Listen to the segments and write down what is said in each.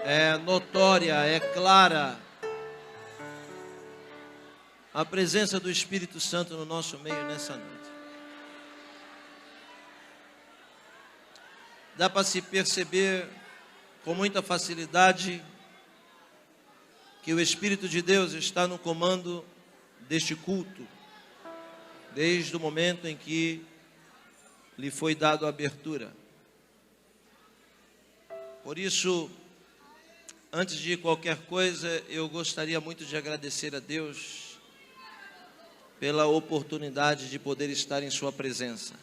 É notória, é clara a presença do Espírito Santo no nosso meio nessa noite. Dá para se perceber com muita facilidade que o Espírito de Deus está no comando deste culto, desde o momento em que lhe foi dado a abertura. Por isso, antes de qualquer coisa, eu gostaria muito de agradecer a Deus pela oportunidade de poder estar em sua presença.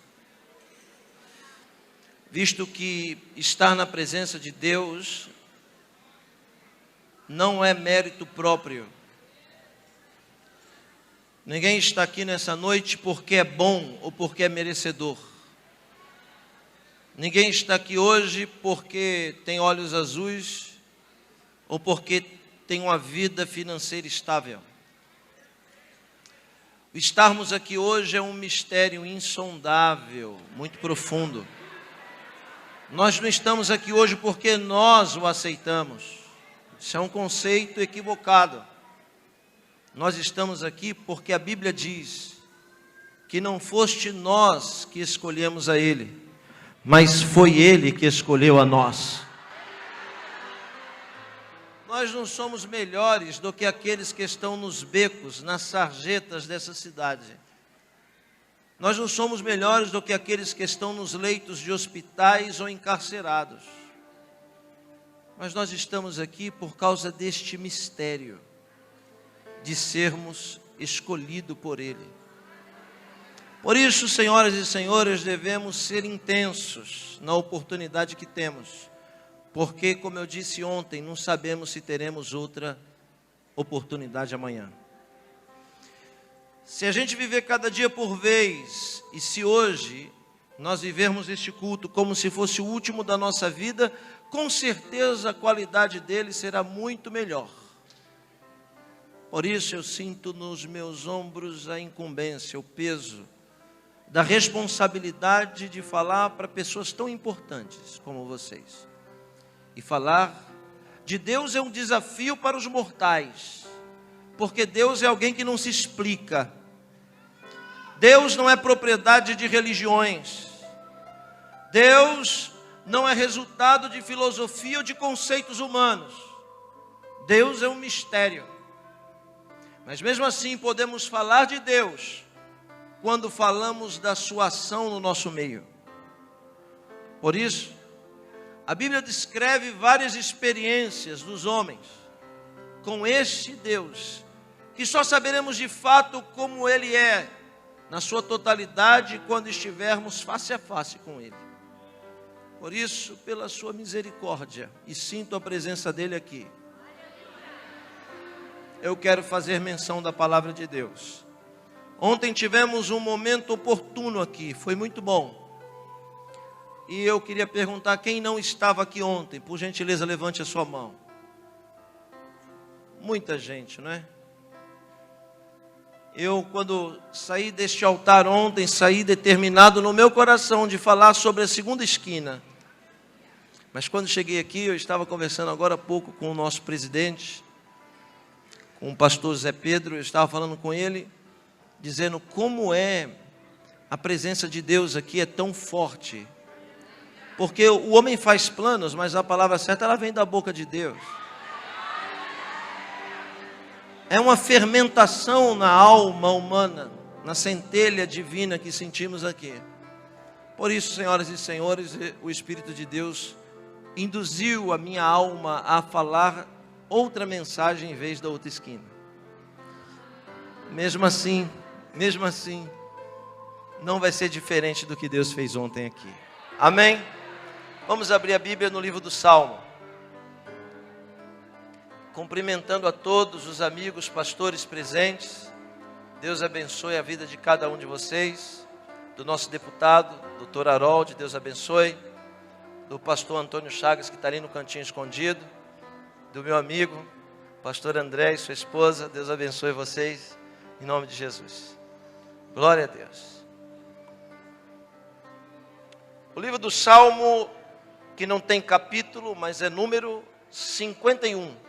Visto que estar na presença de Deus não é mérito próprio. Ninguém está aqui nessa noite porque é bom ou porque é merecedor. Ninguém está aqui hoje porque tem olhos azuis ou porque tem uma vida financeira estável. Estarmos aqui hoje é um mistério insondável, muito profundo. Nós não estamos aqui hoje porque nós o aceitamos. Isso é um conceito equivocado. Nós estamos aqui porque a Bíblia diz que não foste nós que escolhemos a Ele, mas foi Ele que escolheu a nós. Nós não somos melhores do que aqueles que estão nos becos, nas sarjetas dessa cidade. Nós não somos melhores do que aqueles que estão nos leitos de hospitais ou encarcerados. Mas nós estamos aqui por causa deste mistério de sermos escolhidos por Ele. Por isso, senhoras e senhores, devemos ser intensos na oportunidade que temos. Porque, como eu disse ontem, não sabemos se teremos outra oportunidade amanhã. Se a gente viver cada dia por vez, e se hoje nós vivermos este culto como se fosse o último da nossa vida, com certeza a qualidade dele será muito melhor. Por isso eu sinto nos meus ombros a incumbência, o peso da responsabilidade de falar para pessoas tão importantes como vocês. E falar de Deus é um desafio para os mortais, porque Deus é alguém que não se explica. Deus não é propriedade de religiões. Deus não é resultado de filosofia ou de conceitos humanos. Deus é um mistério. Mas mesmo assim podemos falar de Deus quando falamos da sua ação no nosso meio. Por isso, a Bíblia descreve várias experiências dos homens com este Deus, que só saberemos de fato como Ele é, na sua totalidade, quando estivermos face a face com Ele. Por isso, pela sua misericórdia, e sinto a presença dEle aqui, eu quero fazer menção da palavra de Deus. Ontem tivemos um momento oportuno aqui, foi muito bom. E eu queria perguntar, quem não estava aqui ontem, por gentileza levante a sua mão. Muita gente, não é? Eu, quando saí deste altar ontem, saí determinado no meu coração de falar sobre a segunda esquina. Mas quando cheguei aqui, eu estava conversando agora há pouco com o nosso presidente, com o pastor Zé Pedro, eu estava falando com ele, dizendo como é a presença de Deus aqui, é tão forte. Porque o homem faz planos, mas a palavra certa ela vem da boca de Deus. É uma fermentação na alma humana, na centelha divina que sentimos aqui. Por isso, senhoras e senhores, o Espírito de Deus induziu a minha alma a falar outra mensagem em vez da outra esquina. Mesmo assim, não vai ser diferente do que Deus fez ontem aqui. Amém? Vamos abrir a Bíblia no livro do Salmo. Cumprimentando a todos os amigos pastores presentes. Deus abençoe a vida de cada um de vocês. Do nosso deputado, doutor Harold, Deus abençoe. Do pastor Antônio Chagas, que está ali no cantinho escondido. Do meu amigo, pastor André e sua esposa. Deus abençoe vocês, em nome de Jesus. Glória a Deus. O livro do Salmo, que não tem capítulo, mas é número, 51.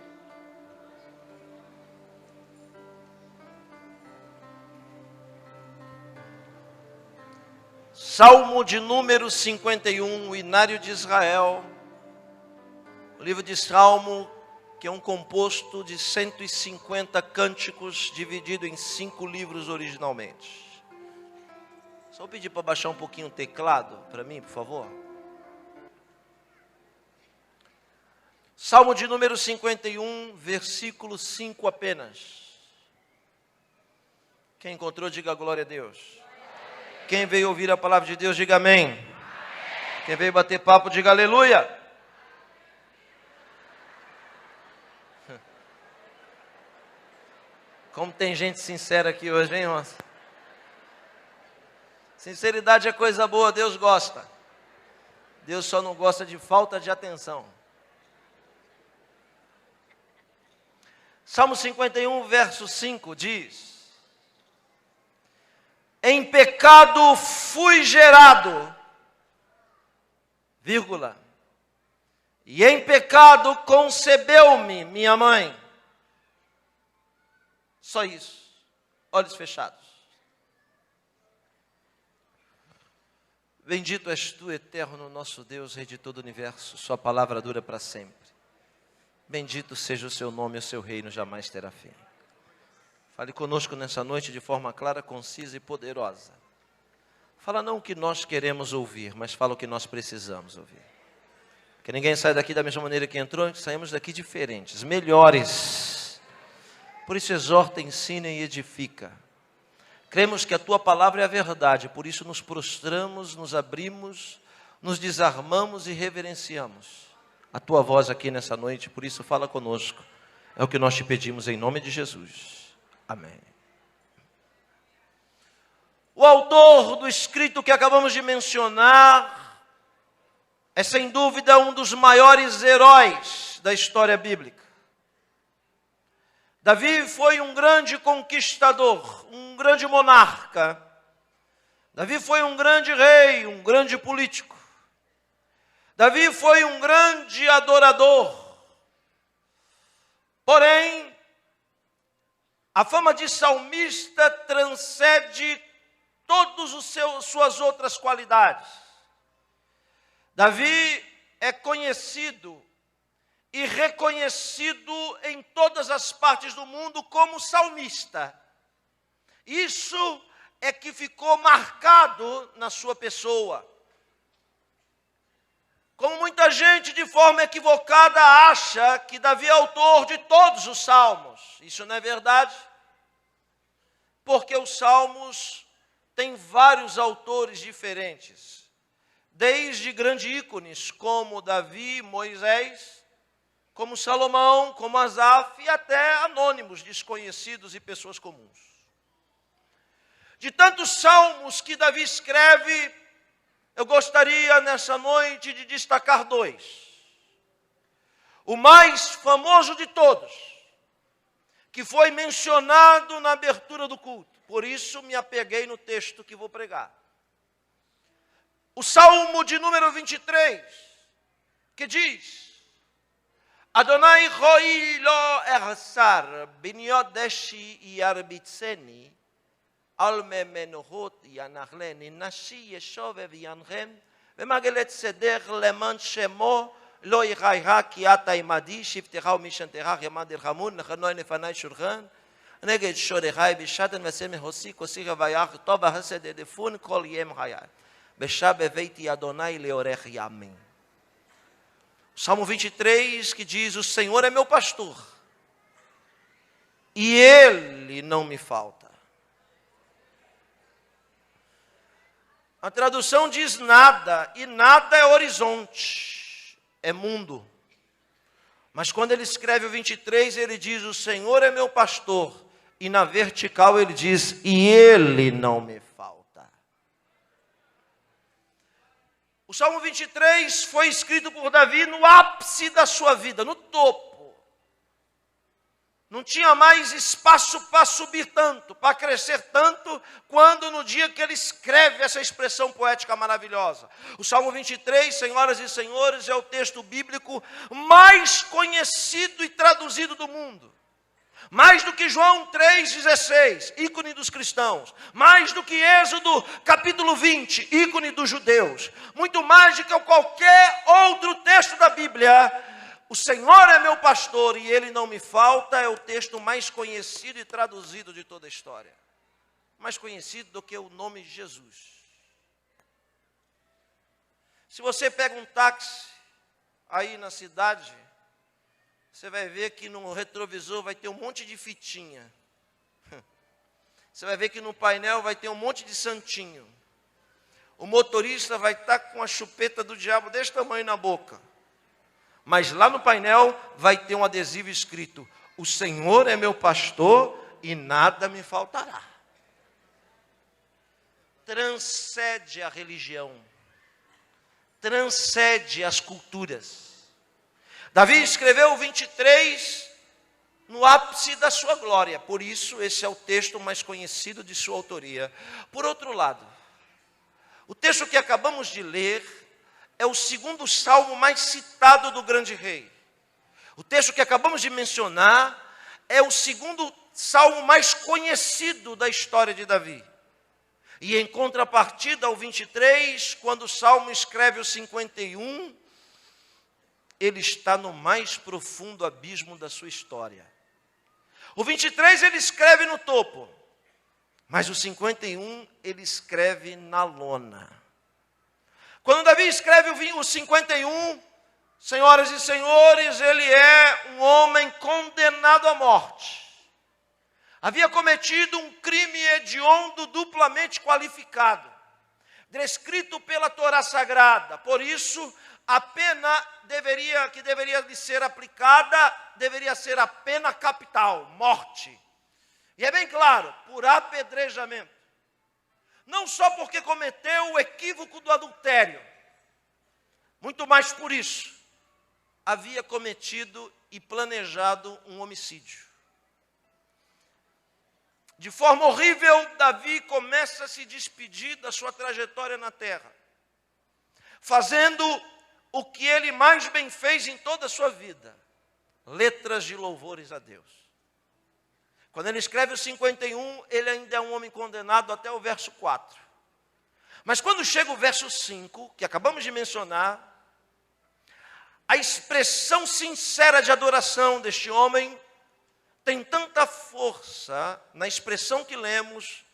Salmo de número 51, o Inário de Israel. O livro de Salmo, que é um composto de 150 cânticos, dividido em 5 livros originalmente. Só vou pedir para baixar um pouquinho o teclado para mim, por favor. Salmo de número 51, versículo 5 apenas. Quem encontrou, diga glória a Deus. Quem veio ouvir a palavra de Deus, diga amém. Quem veio bater papo, diga aleluia. Como tem gente sincera aqui hoje, hein, irmãos? Sinceridade é coisa boa, Deus gosta. Deus só não gosta de falta de atenção. Salmo 51, verso 5 diz: em pecado fui gerado, vírgula, e em pecado concebeu-me minha mãe. Só isso, olhos fechados. Bendito és tu, eterno nosso Deus, Rei de todo o universo, sua palavra dura para sempre. Bendito seja o seu nome, o seu reino jamais terá fim. Fale conosco nessa noite de forma clara, concisa e poderosa. Fala não o que nós queremos ouvir, mas fala o que nós precisamos ouvir. Que ninguém saia daqui da mesma maneira que entrou, que saímos daqui diferentes, melhores. Por isso exorta, ensina e edifica. Cremos que a tua palavra é a verdade, por isso nos prostramos, nos abrimos, nos desarmamos e reverenciamos a tua voz aqui nessa noite, por isso fala conosco. É o que nós te pedimos em nome de Jesus. Amém. O autor do escrito que acabamos de mencionar é sem dúvida um dos maiores heróis da história bíblica. Davi foi um grande conquistador, um grande monarca. Davi foi um grande rei, um grande político. Davi foi um grande adorador. Porém, a fama de salmista transcende todas as suas outras qualidades. Davi é conhecido e reconhecido em todas as partes do mundo como salmista. Isso é que ficou marcado na sua pessoa. Como muita gente de forma equivocada acha que Davi é autor de todos os salmos. Isso não é verdade, porque os salmos têm vários autores diferentes. Desde grandes ícones como Davi, Moisés, como Salomão, como Asaf e até anônimos, desconhecidos e pessoas comuns. De tantos salmos que Davi escreve, eu gostaria nessa noite de destacar 2. O mais famoso de todos, que foi mencionado na abertura do culto. Por isso me apeguei no texto que vou pregar. O Salmo de número 23, que diz: Adonai roi lo ersar, biniot deshi yarbitzeni, alme menohot yanachleni, nashi yeshove v'yanchem, v'magelet seder leman shemo, lo yichayha ki ata imadi, shiftecha u'mishantecha yamad irhamun, nechanoi nefanai shulchan, נגד שורכי בשתן וסם הוסי כוסי רוויח טוב החסד ידפון כל ים חיי בשע בביתי אדוני לאורך ימים. Salmo 23 que diz: o Senhor é meu pastor e Ele não me falta. A tradução diz nada, e nada é horizonte, é mundo. Mas quando ele escreve o 23, ele diz: o Senhor é meu pastor. E na vertical ele diz: e Ele não me falta. O Salmo 23 foi escrito por Davi no ápice da sua vida, no topo. Não tinha mais espaço para subir tanto, para crescer tanto, quando no dia que ele escreve essa expressão poética maravilhosa. O Salmo 23, senhoras e senhores, é o texto bíblico mais conhecido e traduzido do mundo. Mais do que João 3,16, ícone dos cristãos. Mais do que Êxodo capítulo 20, ícone dos judeus. Muito mais do que qualquer outro texto da Bíblia. O Senhor é meu pastor e Ele não me falta, é o texto mais conhecido e traduzido de toda a história. Mais conhecido do que o nome de Jesus. Se você pega um táxi aí na cidade, você vai ver que no retrovisor vai ter um monte de fitinha. Você vai ver que no painel vai ter um monte de santinho. O motorista vai estar com a chupeta do diabo desse tamanho na boca. Mas lá no painel vai ter um adesivo escrito: o Senhor é meu pastor e nada me faltará. Transcende a religião. Transcende as culturas. Davi escreveu o 23 no ápice da sua glória. Por isso, esse é o texto mais conhecido de sua autoria. Por outro lado, o texto que acabamos de ler é o segundo salmo mais citado do grande rei. O texto que acabamos de mencionar é o segundo salmo mais conhecido da história de Davi. E em contrapartida ao 23, quando o salmo escreve o 51, ele está no mais profundo abismo da sua história. O 23 ele escreve no topo, mas o 51 ele escreve na lona. Quando Davi escreve o 51, senhoras e senhores, ele é um homem condenado à morte. Havia cometido um crime hediondo duplamente qualificado, descrito pela Torá Sagrada. Por isso, a pena que deveria lhe ser aplicada, deveria ser a pena capital, morte. E é bem claro, por apedrejamento. Não só porque cometeu o equívoco do adultério, muito mais por isso, havia cometido e planejado um homicídio. De forma horrível, Davi começa a se despedir da sua trajetória na terra, fazendo o que ele mais bem fez em toda a sua vida, letras de louvores a Deus. Quando ele escreve o 51, ele ainda é um homem condenado até o verso 4. Mas quando chega o verso 5, que acabamos de mencionar, a expressão sincera de adoração deste homem tem tanta força na expressão que lemos,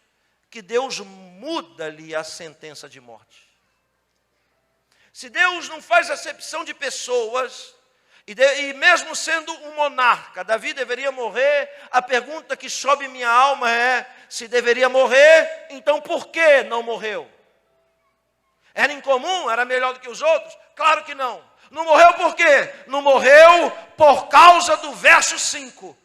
que Deus muda-lhe a sentença de morte. Se Deus não faz acepção de pessoas, e mesmo sendo um monarca, Davi deveria morrer, a pergunta que sobe em minha alma é: se deveria morrer, então por que não morreu? Era incomum? Era melhor do que os outros? Claro que não. Não morreu por quê? Não morreu por causa do verso 5.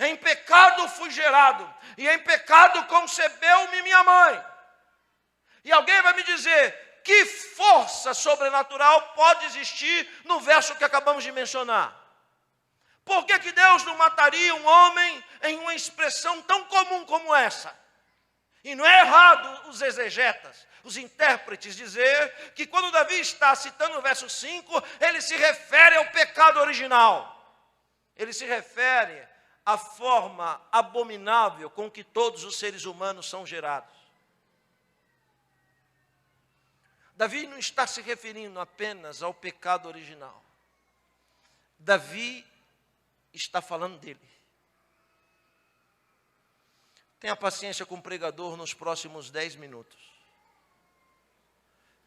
Em pecado fui gerado, e em pecado concebeu-me minha mãe. E alguém vai me dizer: que força sobrenatural pode existir no verso que acabamos de mencionar? Por que Deus não mataria um homem em uma expressão tão comum como essa? E não é errado os exegetas, os intérpretes, dizer que quando Davi está citando o verso 5, ele se refere ao pecado original. Ele se refere à forma abominável com que todos os seres humanos são gerados. Davi não está se referindo apenas ao pecado original. Davi está falando dele. Tenha paciência com o pregador nos próximos 10 minutos.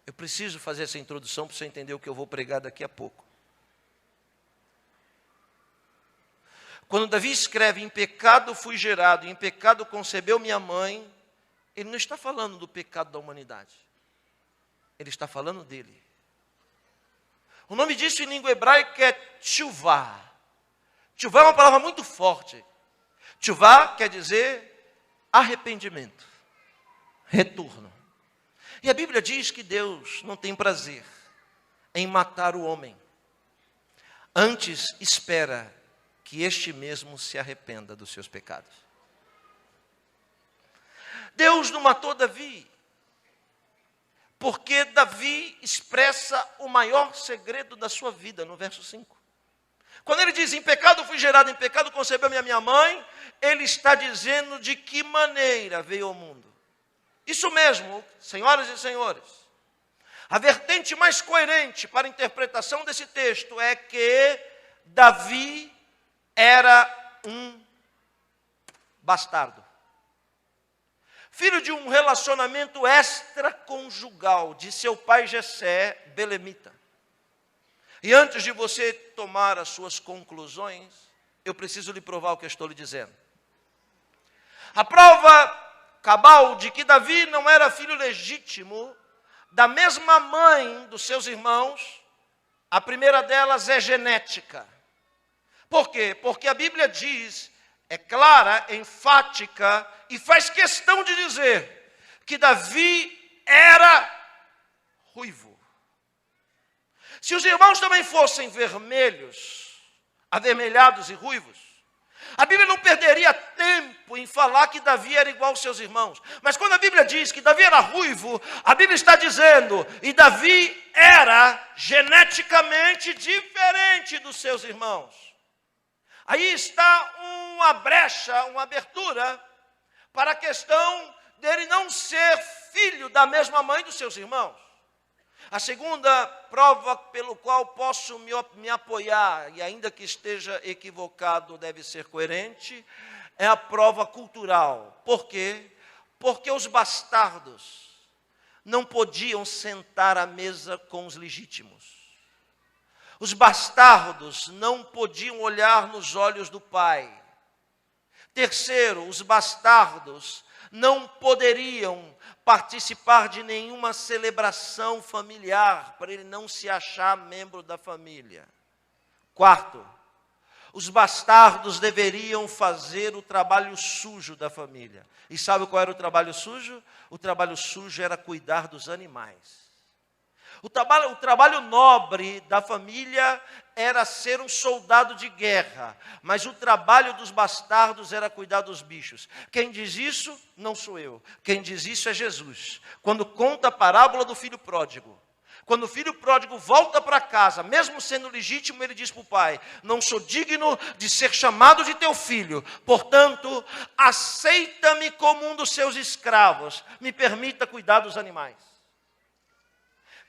Eu preciso fazer essa introdução para você entender o que eu vou pregar daqui a pouco. Quando Davi escreve: em pecado fui gerado, em pecado concebeu minha mãe, ele não está falando do pecado da humanidade. Ele está falando dele. O nome disso em língua hebraica é tshuvá. Tshuvá é uma palavra muito forte. Tshuvá quer dizer arrependimento, retorno. E a Bíblia diz que Deus não tem prazer em matar o homem. Antes espera que que este mesmo se arrependa dos seus pecados. Deus não matou Davi, porque Davi expressa o maior segredo da sua vida, no verso 5. Quando ele diz, em pecado fui gerado, em pecado concebeu-me a minha mãe, ele está dizendo de que maneira veio ao mundo. Isso mesmo, senhoras e senhores. A vertente mais coerente para a interpretação desse texto é que Davi era um bastardo. Filho de um relacionamento extraconjugal de seu pai Jessé, belemita. E antes de você tomar as suas conclusões, eu preciso lhe provar o que eu estou lhe dizendo. A prova cabal de que Davi não era filho legítimo da mesma mãe dos seus irmãos, a primeira delas é genética. Por quê? Porque a Bíblia diz, é clara, enfática, e faz questão de dizer que Davi era ruivo. Se os irmãos também fossem vermelhos, avermelhados e ruivos, a Bíblia não perderia tempo em falar que Davi era igual aos seus irmãos. Mas quando a Bíblia diz que Davi era ruivo, a Bíblia está dizendo, e Davi era geneticamente diferente dos seus irmãos. Aí está uma brecha, uma abertura, para a questão dele não ser filho da mesma mãe dos seus irmãos. A segunda prova pelo qual posso me apoiar, e ainda que esteja equivocado, deve ser coerente, é a prova cultural. Por quê? Porque os bastardos não podiam sentar à mesa com os legítimos. Os bastardos não podiam olhar nos olhos do pai. Terceiro, os bastardos não poderiam participar de nenhuma celebração familiar, para ele não se achar membro da família. Quarto, os bastardos deveriam fazer o trabalho sujo da família. E sabe qual era o trabalho sujo? O trabalho sujo era cuidar dos animais. O trabalho nobre da família era ser um soldado de guerra, mas o trabalho dos bastardos era cuidar dos bichos. Quem diz isso não sou eu, quem diz isso é Jesus. Quando conta a parábola do filho pródigo, quando o filho pródigo volta para casa, mesmo sendo legítimo, ele diz para o pai, não sou digno de ser chamado de teu filho, portanto, aceita-me como um dos seus escravos, me permita cuidar dos animais.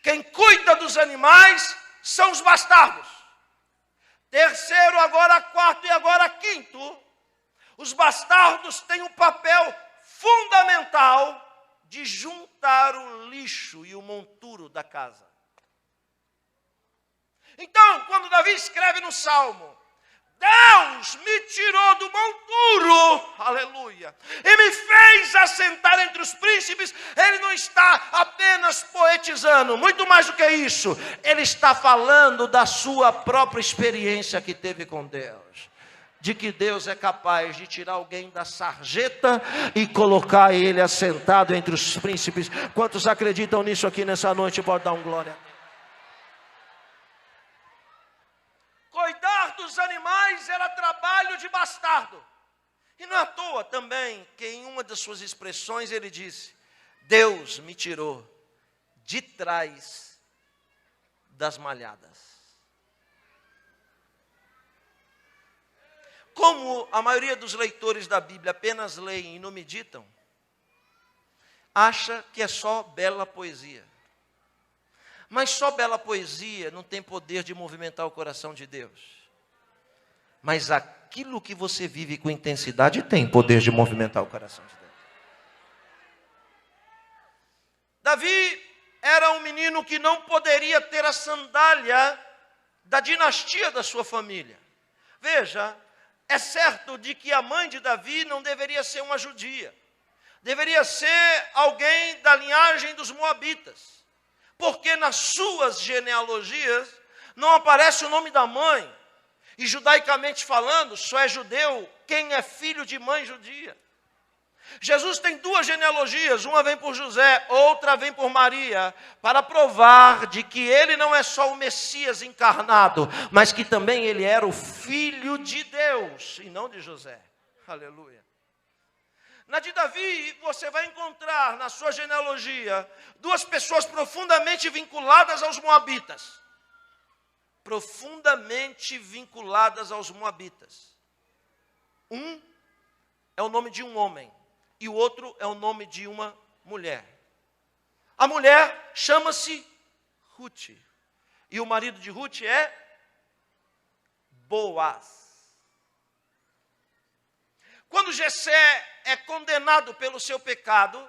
Quem cuida dos animais são os bastardos. Terceiro, agora quarto e agora quinto. Os bastardos têm um papel fundamental de juntar o lixo e o monturo da casa. Então, quando Davi escreve no Salmo, Deus me tirou do monturo, aleluia, e me fez assentar entre os príncipes, ele não está apenas poetizando, muito mais do que isso, ele está falando da sua própria experiência que teve com Deus, de que Deus é capaz de tirar alguém da sarjeta e colocar ele assentado entre os príncipes. Quantos acreditam nisso aqui nessa noite? Pode dar um glória a Deus. Cuidar dos animais era trabalho de bastardo. E não é à toa também que em uma das suas expressões ele disse, Deus me tirou de trás das malhadas. Como a maioria dos leitores da Bíblia apenas leem e não meditam, acha que é só bela poesia. Mas só bela poesia não tem poder de movimentar o coração de Deus. Mas aquilo que você vive com intensidade tem poder de movimentar o coração de Deus. Davi era um menino que não poderia ter a sandália da dinastia da sua família. Veja, é certo de que a mãe de Davi não deveria ser uma judia. Deveria ser alguém da linhagem dos moabitas. Porque nas suas genealogias não aparece o nome da mãe. E judaicamente falando, só é judeu quem é filho de mãe judia. Jesus tem duas genealogias, uma vem por José, outra vem por Maria, para provar de que ele não é só o Messias encarnado, mas que também ele era o Filho de Deus, e não de José. Aleluia. Na de Davi, você vai encontrar na sua genealogia duas pessoas profundamente vinculadas aos moabitas. Profundamente vinculadas aos moabitas. Um é o nome de um homem e o outro é o nome de uma mulher. A mulher chama-se Ruth e o marido de Ruth é Boaz. Quando Jessé é condenado pelo seu pecado,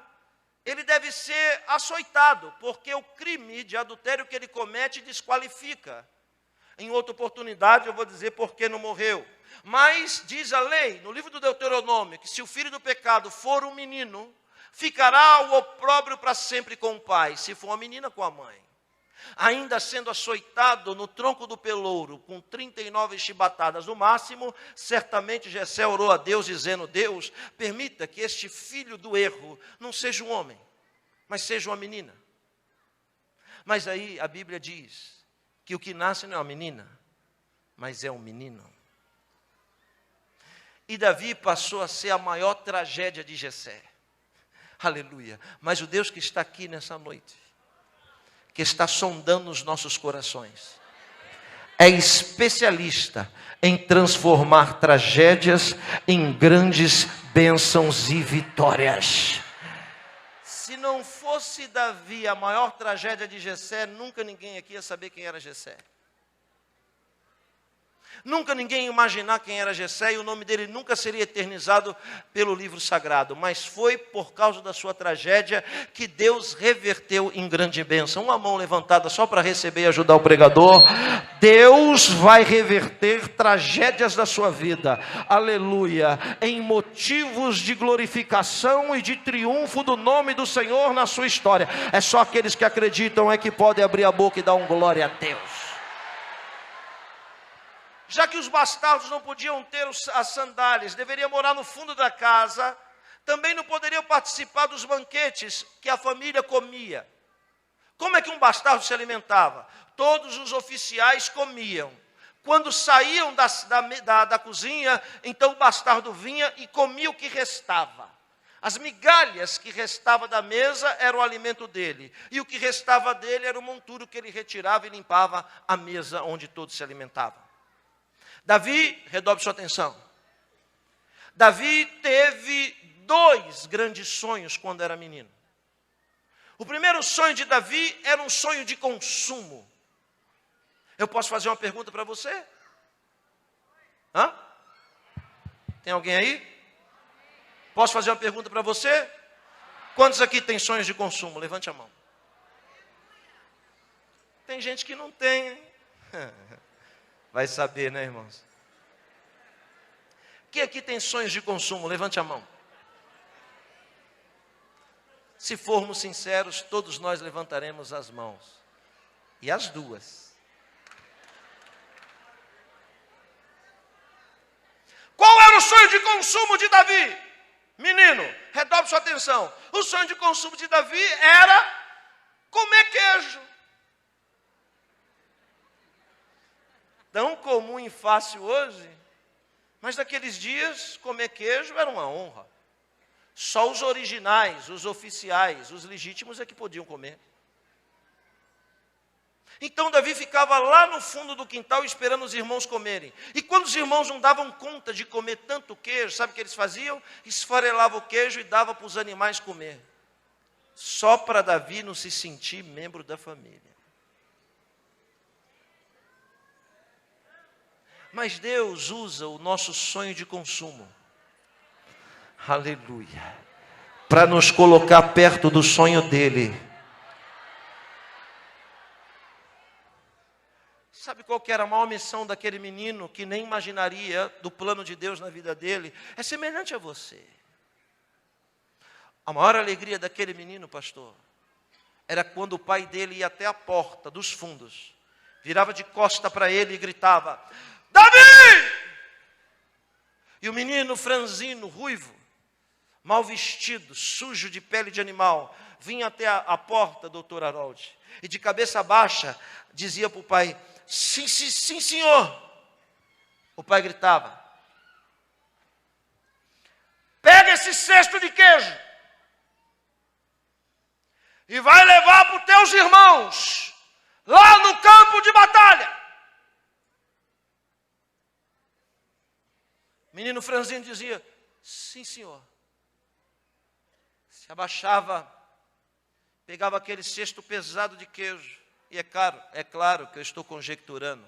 ele deve ser açoitado, porque o crime de adultério que ele comete desqualifica. Em outra oportunidade eu vou dizer por que não morreu. Mas diz a lei, no livro do Deuteronômio, que se o filho do pecado for um menino, ficará o opróbrio para sempre com o pai, se for uma menina, com a mãe. Ainda sendo açoitado no tronco do pelouro, com 39 chibatadas no máximo, certamente Jessé orou a Deus, dizendo: Deus, permita que este filho do erro não seja um homem, mas seja uma menina. Mas aí a Bíblia diz que o que nasce não é uma menina, mas é um menino. E Davi passou a ser a maior tragédia de Jessé. Aleluia. Mas o Deus que está aqui nessa noite, que está sondando os nossos corações, é especialista em transformar tragédias em grandes bênçãos e vitórias. Se não fosse Davi a maior tragédia de Jessé, nunca ninguém aqui ia saber quem era Jessé. Nunca ninguém ia imaginar quem era Jessé e o nome dele nunca seria eternizado pelo livro sagrado. Mas foi por causa da sua tragédia que Deus reverteu em grande bênção. Uma mão levantada só para receber e ajudar o pregador. Deus vai reverter tragédias da sua vida. Aleluia. Em motivos de glorificação e de triunfo do nome do Senhor na sua história. É só aqueles que acreditam é que podem abrir a boca e dar um glória a Deus. Já que os bastardos não podiam ter as sandálias, deveriam morar no fundo da casa, também não poderiam participar dos banquetes que a família comia. Como é que um bastardo se alimentava? Todos os oficiais comiam. Quando saíam da cozinha, então o bastardo vinha e comia o que restava. As migalhas que restava da mesa era o alimento dele. E o que restava dele era o monturo que ele retirava e limpava a mesa onde todos se alimentavam. Davi, redobre sua atenção. Davi teve 2 grandes sonhos quando era menino. O primeiro sonho de Davi era um sonho de consumo. Eu posso fazer uma pergunta para você? Hã? Tem alguém aí? Posso fazer uma pergunta para você? Quantos aqui tem sonhos de consumo? Levante a mão. Tem gente que não tem, hein? Vai saber, né, irmãos? Quem aqui tem sonhos de consumo? Levante a mão. Se formos sinceros, todos nós levantaremos as mãos. E as duas. Qual era o sonho de consumo de Davi? Menino, redobre sua atenção. O sonho de consumo de Davi era comer queijo. Tão comum e fácil hoje, mas naqueles dias comer queijo era uma honra. Só os originais, os oficiais, os legítimos é que podiam comer. Então Davi ficava lá no fundo do quintal esperando os irmãos comerem. E quando os irmãos não davam conta de comer tanto queijo, sabe o que eles faziam? Esfarelavam o queijo e davam para os animais comer. Só para Davi não se sentir membro da família. Mas Deus usa o nosso sonho de consumo, aleluia, para nos colocar perto do sonho dele. Sabe qual que era a maior missão daquele menino que nem imaginaria do plano de Deus na vida dele? É semelhante a você. A maior alegria daquele menino, pastor, era quando o pai dele ia até a porta dos fundos, virava de costa para ele e gritava: Davi! E o menino franzino, ruivo, mal vestido, sujo de pele de animal, vinha até a porta, doutor Harold, e de cabeça baixa dizia para o pai: sim, sim, sim, senhor. O pai gritava: pega esse cesto de queijo e vai levar para os teus irmãos lá no campo de batalha. O menino franzino dizia: sim, senhor. Se abaixava, pegava aquele cesto pesado de queijo, e é claro que eu estou conjecturando.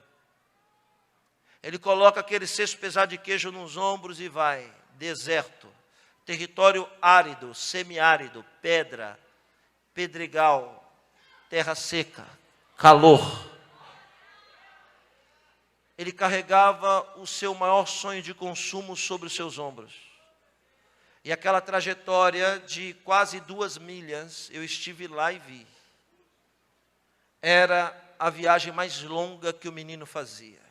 Ele coloca aquele cesto pesado de queijo nos ombros e vai. Deserto, território árido, semiárido, pedra, pedregal, terra seca, calor. Ele carregava o seu maior sonho de consumo sobre os seus ombros. E aquela trajetória de quase 2 milhas, eu estive lá e vi. Era a viagem mais longa que o menino fazia.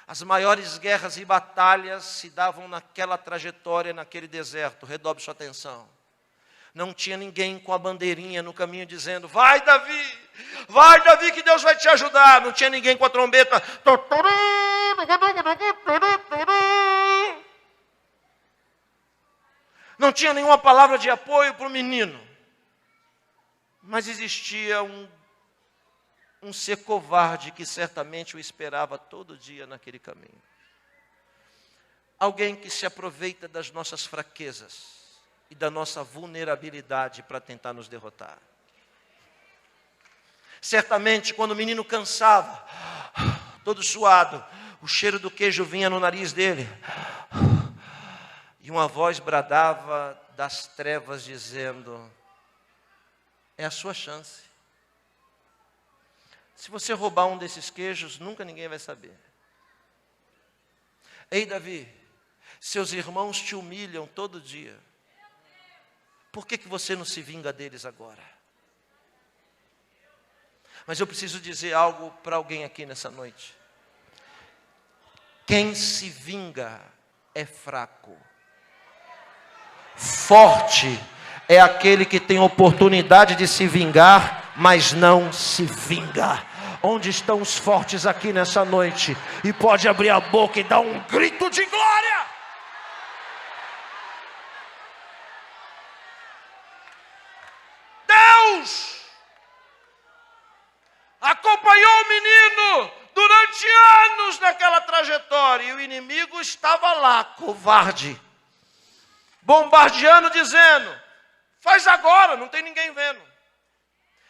As maiores guerras e batalhas se davam naquela trajetória, naquele deserto. Redobre sua atenção. Não tinha ninguém com a bandeirinha no caminho dizendo: vai Davi, que Deus vai te ajudar. Não tinha ninguém com a trombeta. Não tinha nenhuma palavra de apoio para o menino. Mas existia um ser covarde que certamente o esperava todo dia naquele caminho. Alguém que se aproveita das nossas fraquezas e da nossa vulnerabilidade para tentar nos derrotar. Certamente, quando o menino cansava, todo suado, o cheiro do queijo vinha no nariz dele. E uma voz bradava das trevas dizendo: é a sua chance. Se você roubar um desses queijos, nunca ninguém vai saber. Ei, Davi, seus irmãos te humilham todo dia. Por que você não se vinga deles agora? Mas eu preciso dizer algo para alguém aqui nessa noite. Quem se vinga é fraco. Forte é aquele que tem oportunidade de se vingar, mas não se vinga. Onde estão os fortes aqui nessa noite? E pode abrir a boca e dar um grito de glória. Deus acompanhou o menino durante anos naquela trajetória. E o inimigo estava lá, covarde, bombardeando, dizendo: faz agora, não tem ninguém vendo.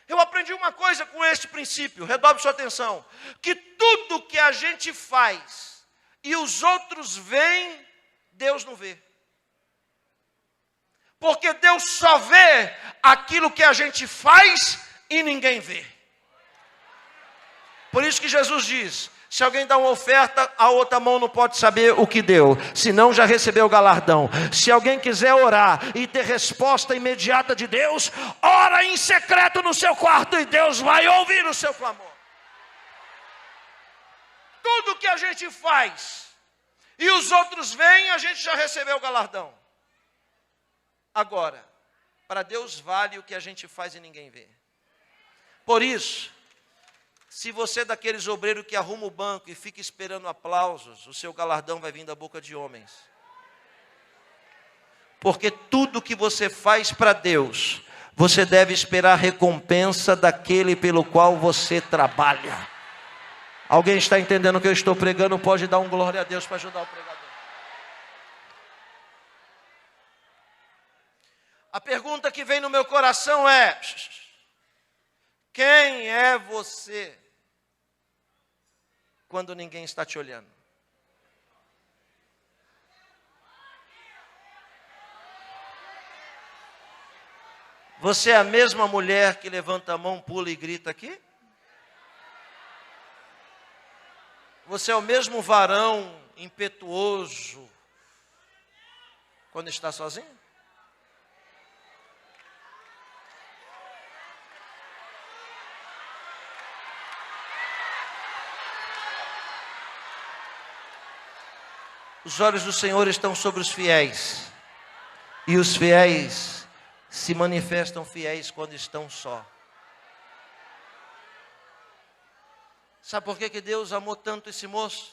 Eu aprendi uma coisa com este princípio, redobre sua atenção, que tudo que a gente faz e os outros veem, Deus não vê. Porque Deus só vê aquilo que a gente faz e ninguém vê. Por isso que Jesus diz: se alguém dá uma oferta, a outra mão não pode saber o que deu, senão já recebeu o galardão. Se alguém quiser orar e ter resposta imediata de Deus, ora em secreto no seu quarto e Deus vai ouvir o seu clamor. Tudo que a gente faz e os outros veem, a gente já recebeu o galardão. Agora, para Deus vale o que a gente faz e ninguém vê. Por isso, se você é daqueles obreiros que arruma o banco e fica esperando aplausos, o seu galardão vai vir da boca de homens. Porque tudo que você faz para Deus, você deve esperar recompensa daquele pelo qual você trabalha. Alguém está entendendo o que eu estou pregando? Pode dar um glória a Deus para ajudar o pregador. A pergunta que vem no meu coração é: quem é você quando ninguém está te olhando? Você é a mesma mulher que levanta a mão, pula e grita aqui? Você é o mesmo varão impetuoso quando está sozinho? Os olhos do Senhor estão sobre os fiéis, E os fiéis se manifestam fiéis quando estão só. Sabe por que Deus amou tanto esse moço?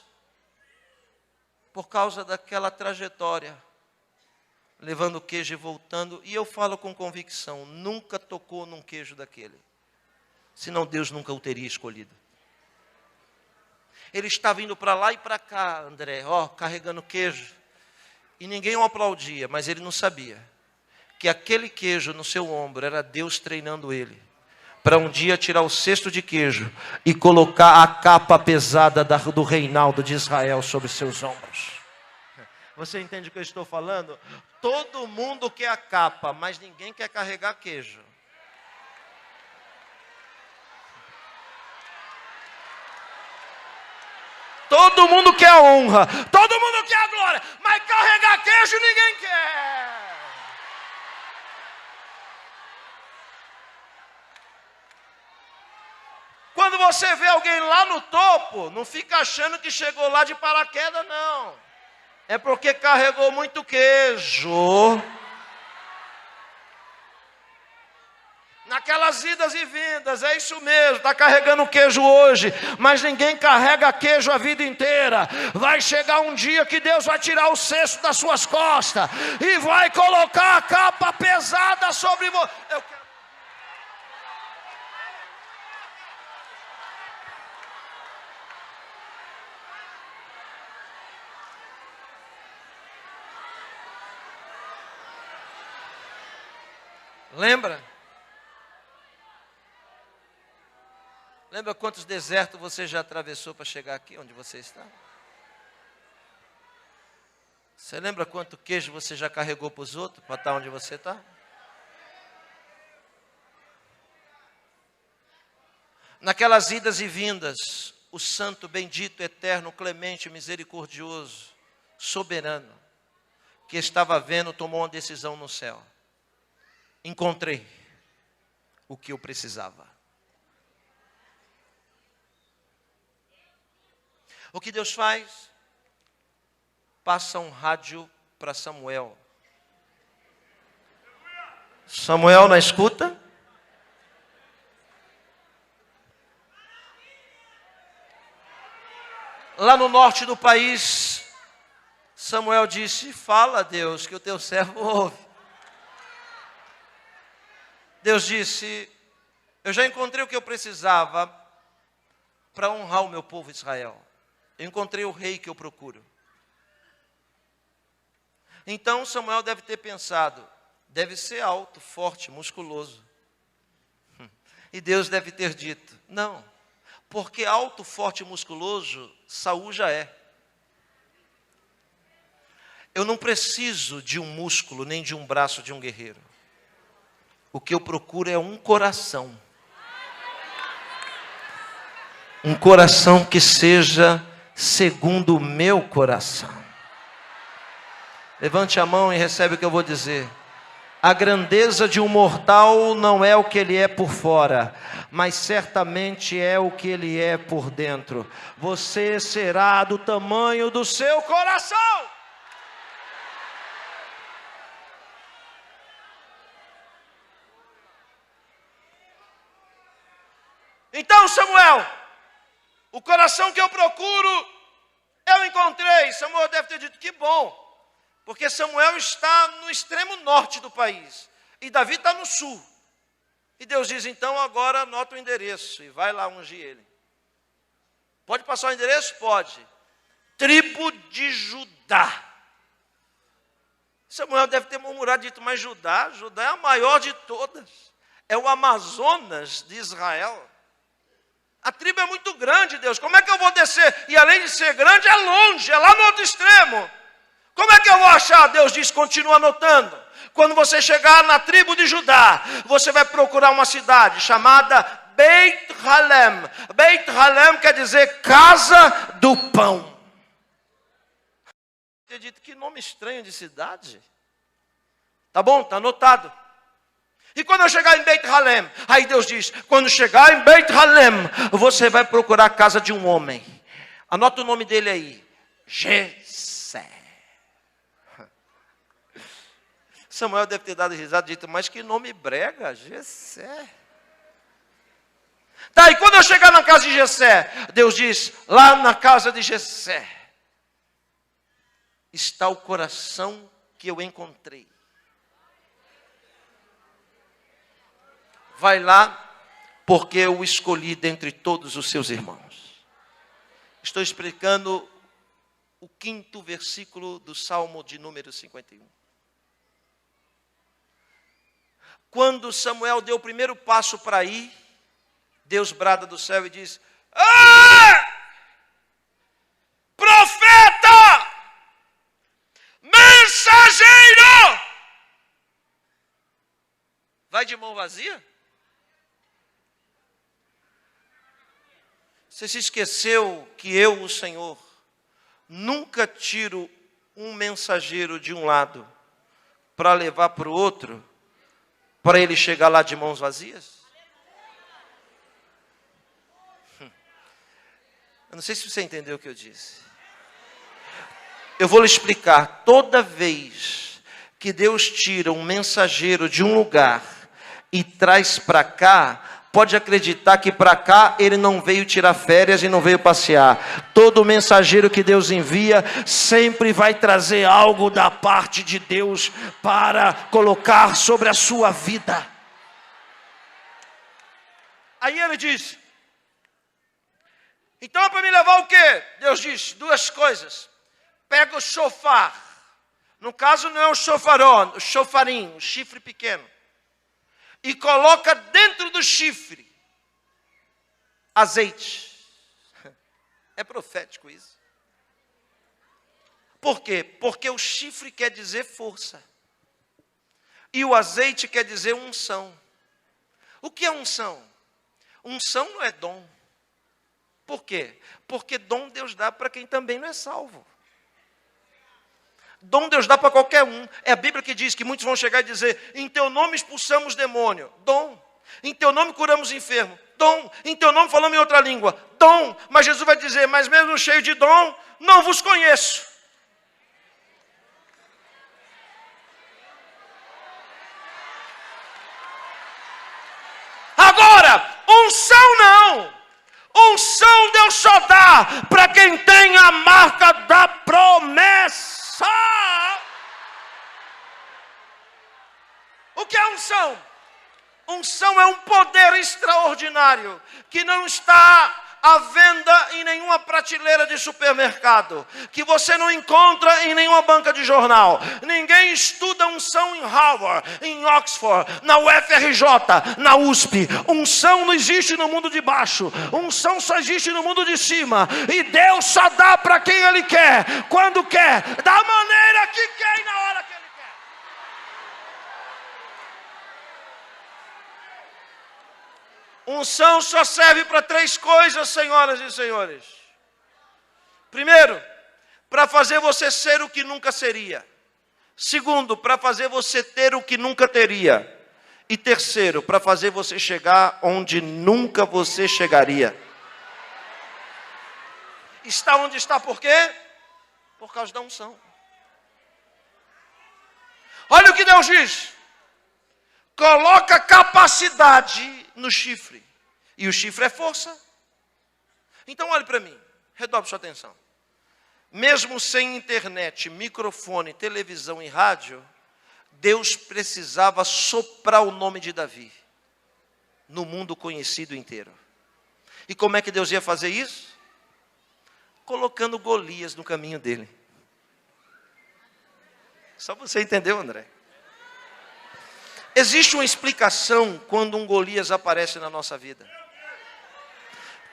Por causa daquela trajetória, levando o queijo e voltando. E eu falo com convicção, nunca tocou num queijo daquele. Senão Deus nunca o teria escolhido. Ele estava indo para lá e para cá, André, carregando queijo. E ninguém o aplaudia, mas ele não sabia que aquele queijo no seu ombro era Deus treinando ele para um dia tirar o cesto de queijo e colocar a capa pesada do reinado de Israel sobre seus ombros. Você entende o que eu estou falando? Todo mundo quer a capa, mas ninguém quer carregar queijo. Todo mundo quer a honra, todo mundo quer a glória, mas carregar queijo ninguém quer. Quando você vê alguém lá no topo, não fica achando que chegou lá de paraquedas, não. É porque carregou muito queijo. Naquelas idas e vindas, é isso mesmo, está carregando queijo hoje, mas ninguém carrega queijo a vida inteira. Vai chegar um dia que Deus vai tirar o cesto das suas costas e vai colocar a capa pesada sobre você. Lembra? Lembra quantos desertos você já atravessou para chegar aqui onde você está? Você lembra quanto queijo você já carregou para os outros para estar onde você está? Naquelas idas e vindas, o santo, bendito, eterno, clemente, misericordioso, soberano, que estava vendo, tomou uma decisão no céu. Encontrei o que eu precisava. O que Deus faz? Passa um rádio para Samuel. Samuel na escuta. Lá no norte do país, Samuel disse: fala, Deus, que o teu servo ouve. Deus disse: eu já encontrei o que eu precisava para honrar o meu povo Israel. Eu encontrei o rei que eu procuro. Então Samuel deve ter pensado, deve ser alto, forte, musculoso. E Deus deve ter dito, não, porque alto, forte e musculoso, Saul já é. Eu não preciso de um músculo, nem de um braço de um guerreiro. O que eu procuro é um coração. Um coração que seja segundo o meu coração. Levante a mão e recebe o que eu vou dizer. A grandeza de um mortal não é o que ele é por fora, mas certamente é o que ele é por dentro. Você será do tamanho do seu coração. Então, Samuel, o coração que eu procuro, eu encontrei. Samuel deve ter dito, que bom, porque Samuel está no extremo norte do país, e Davi está no sul. E Deus diz, então agora anota o endereço, e vai lá ungir ele. Pode passar o endereço? Pode. Tribo de Judá. Samuel deve ter murmurado, dito, mas Judá é a maior de todas. É o Amazonas de Israel. A tribo é muito grande, Deus. Como é que eu vou descer? E além de ser grande, é longe, é lá no outro extremo. Como é que eu vou achar? Deus diz, continua anotando. Quando você chegar na tribo de Judá, você vai procurar uma cidade chamada Beit Halem. Beit Halem quer dizer casa do pão. Acredito, que nome estranho de cidade. Tá bom? Tá anotado. E quando eu chegar em Beit Halem, aí Deus diz, quando chegar em Beit Halem, você vai procurar a casa de um homem. Anota o nome dele aí. Jessé. Samuel deve ter dado risada e dito, mas que nome brega, Jessé. Tá, e quando eu chegar na casa de Jessé, Deus diz, lá na casa de Jessé, está o coração que eu encontrei. Vai lá, porque eu o escolhi dentre todos os seus irmãos. Estou explicando o 5º versículo do Salmo de número 51. Quando Samuel deu o primeiro passo para ir, Deus brada do céu e diz, profeta, mensageiro, vai de mão vazia? Você se esqueceu que eu, o Senhor, nunca tiro um mensageiro de um lado para levar para o outro, para ele chegar lá de mãos vazias? Eu não sei se você entendeu o que eu disse. Eu vou lhe explicar. Toda vez que Deus tira um mensageiro de um lugar e traz para cá, pode acreditar que para cá ele não veio tirar férias e não veio passear. Todo mensageiro que Deus envia sempre vai trazer algo da parte de Deus para colocar sobre a sua vida. Aí ele diz, então é para me levar o quê? Deus diz, 2 coisas. Pega o chofar. No caso não é o chofarão, o chofarim, o chifre pequeno. E coloca dentro do chifre azeite. É profético isso. Por quê? Porque o chifre quer dizer força. E o azeite quer dizer unção. O que é unção? Unção não é dom. Por quê? Porque dom Deus dá para quem também não é salvo. Dom Deus dá para qualquer um. É a Bíblia que diz que muitos vão chegar e dizer, em teu nome expulsamos demônio. Dom. Em teu nome curamos enfermo. Dom. Em teu nome falamos em outra língua. Dom. Mas Jesus vai dizer, mas mesmo cheio de dom, não vos conheço. Agora, unção não. Unção Deus só dá para quem tem a marca da promessa. O que é unção? Unção é um poder extraordinário que não está à venda em nenhuma prateleira de supermercado, que você não encontra em nenhuma banca de jornal. Ninguém estuda unção em Harvard, em Oxford, na UFRJ, na USP. Unção não existe no mundo de baixo. Unção só existe no mundo de cima. E Deus só dá para quem Ele quer, quando quer, da maneira que quer e na hora que Ele quer. Unção só serve para 3 coisas, senhoras e senhores. Primeiro, para fazer você ser o que nunca seria. Segundo, para fazer você ter o que nunca teria. E terceiro, para fazer você chegar onde nunca você chegaria. Está onde está por quê? Por causa da unção. Olha o que Deus diz. Coloca capacidade no chifre. E o chifre é força. Então olhe para mim. Redobre sua atenção. Mesmo sem internet, microfone, televisão e rádio, Deus precisava soprar o nome de Davi no mundo conhecido inteiro. E como é que Deus ia fazer isso? Colocando Golias no caminho dele. Só você entendeu, André? Existe uma explicação quando um Golias aparece na nossa vida.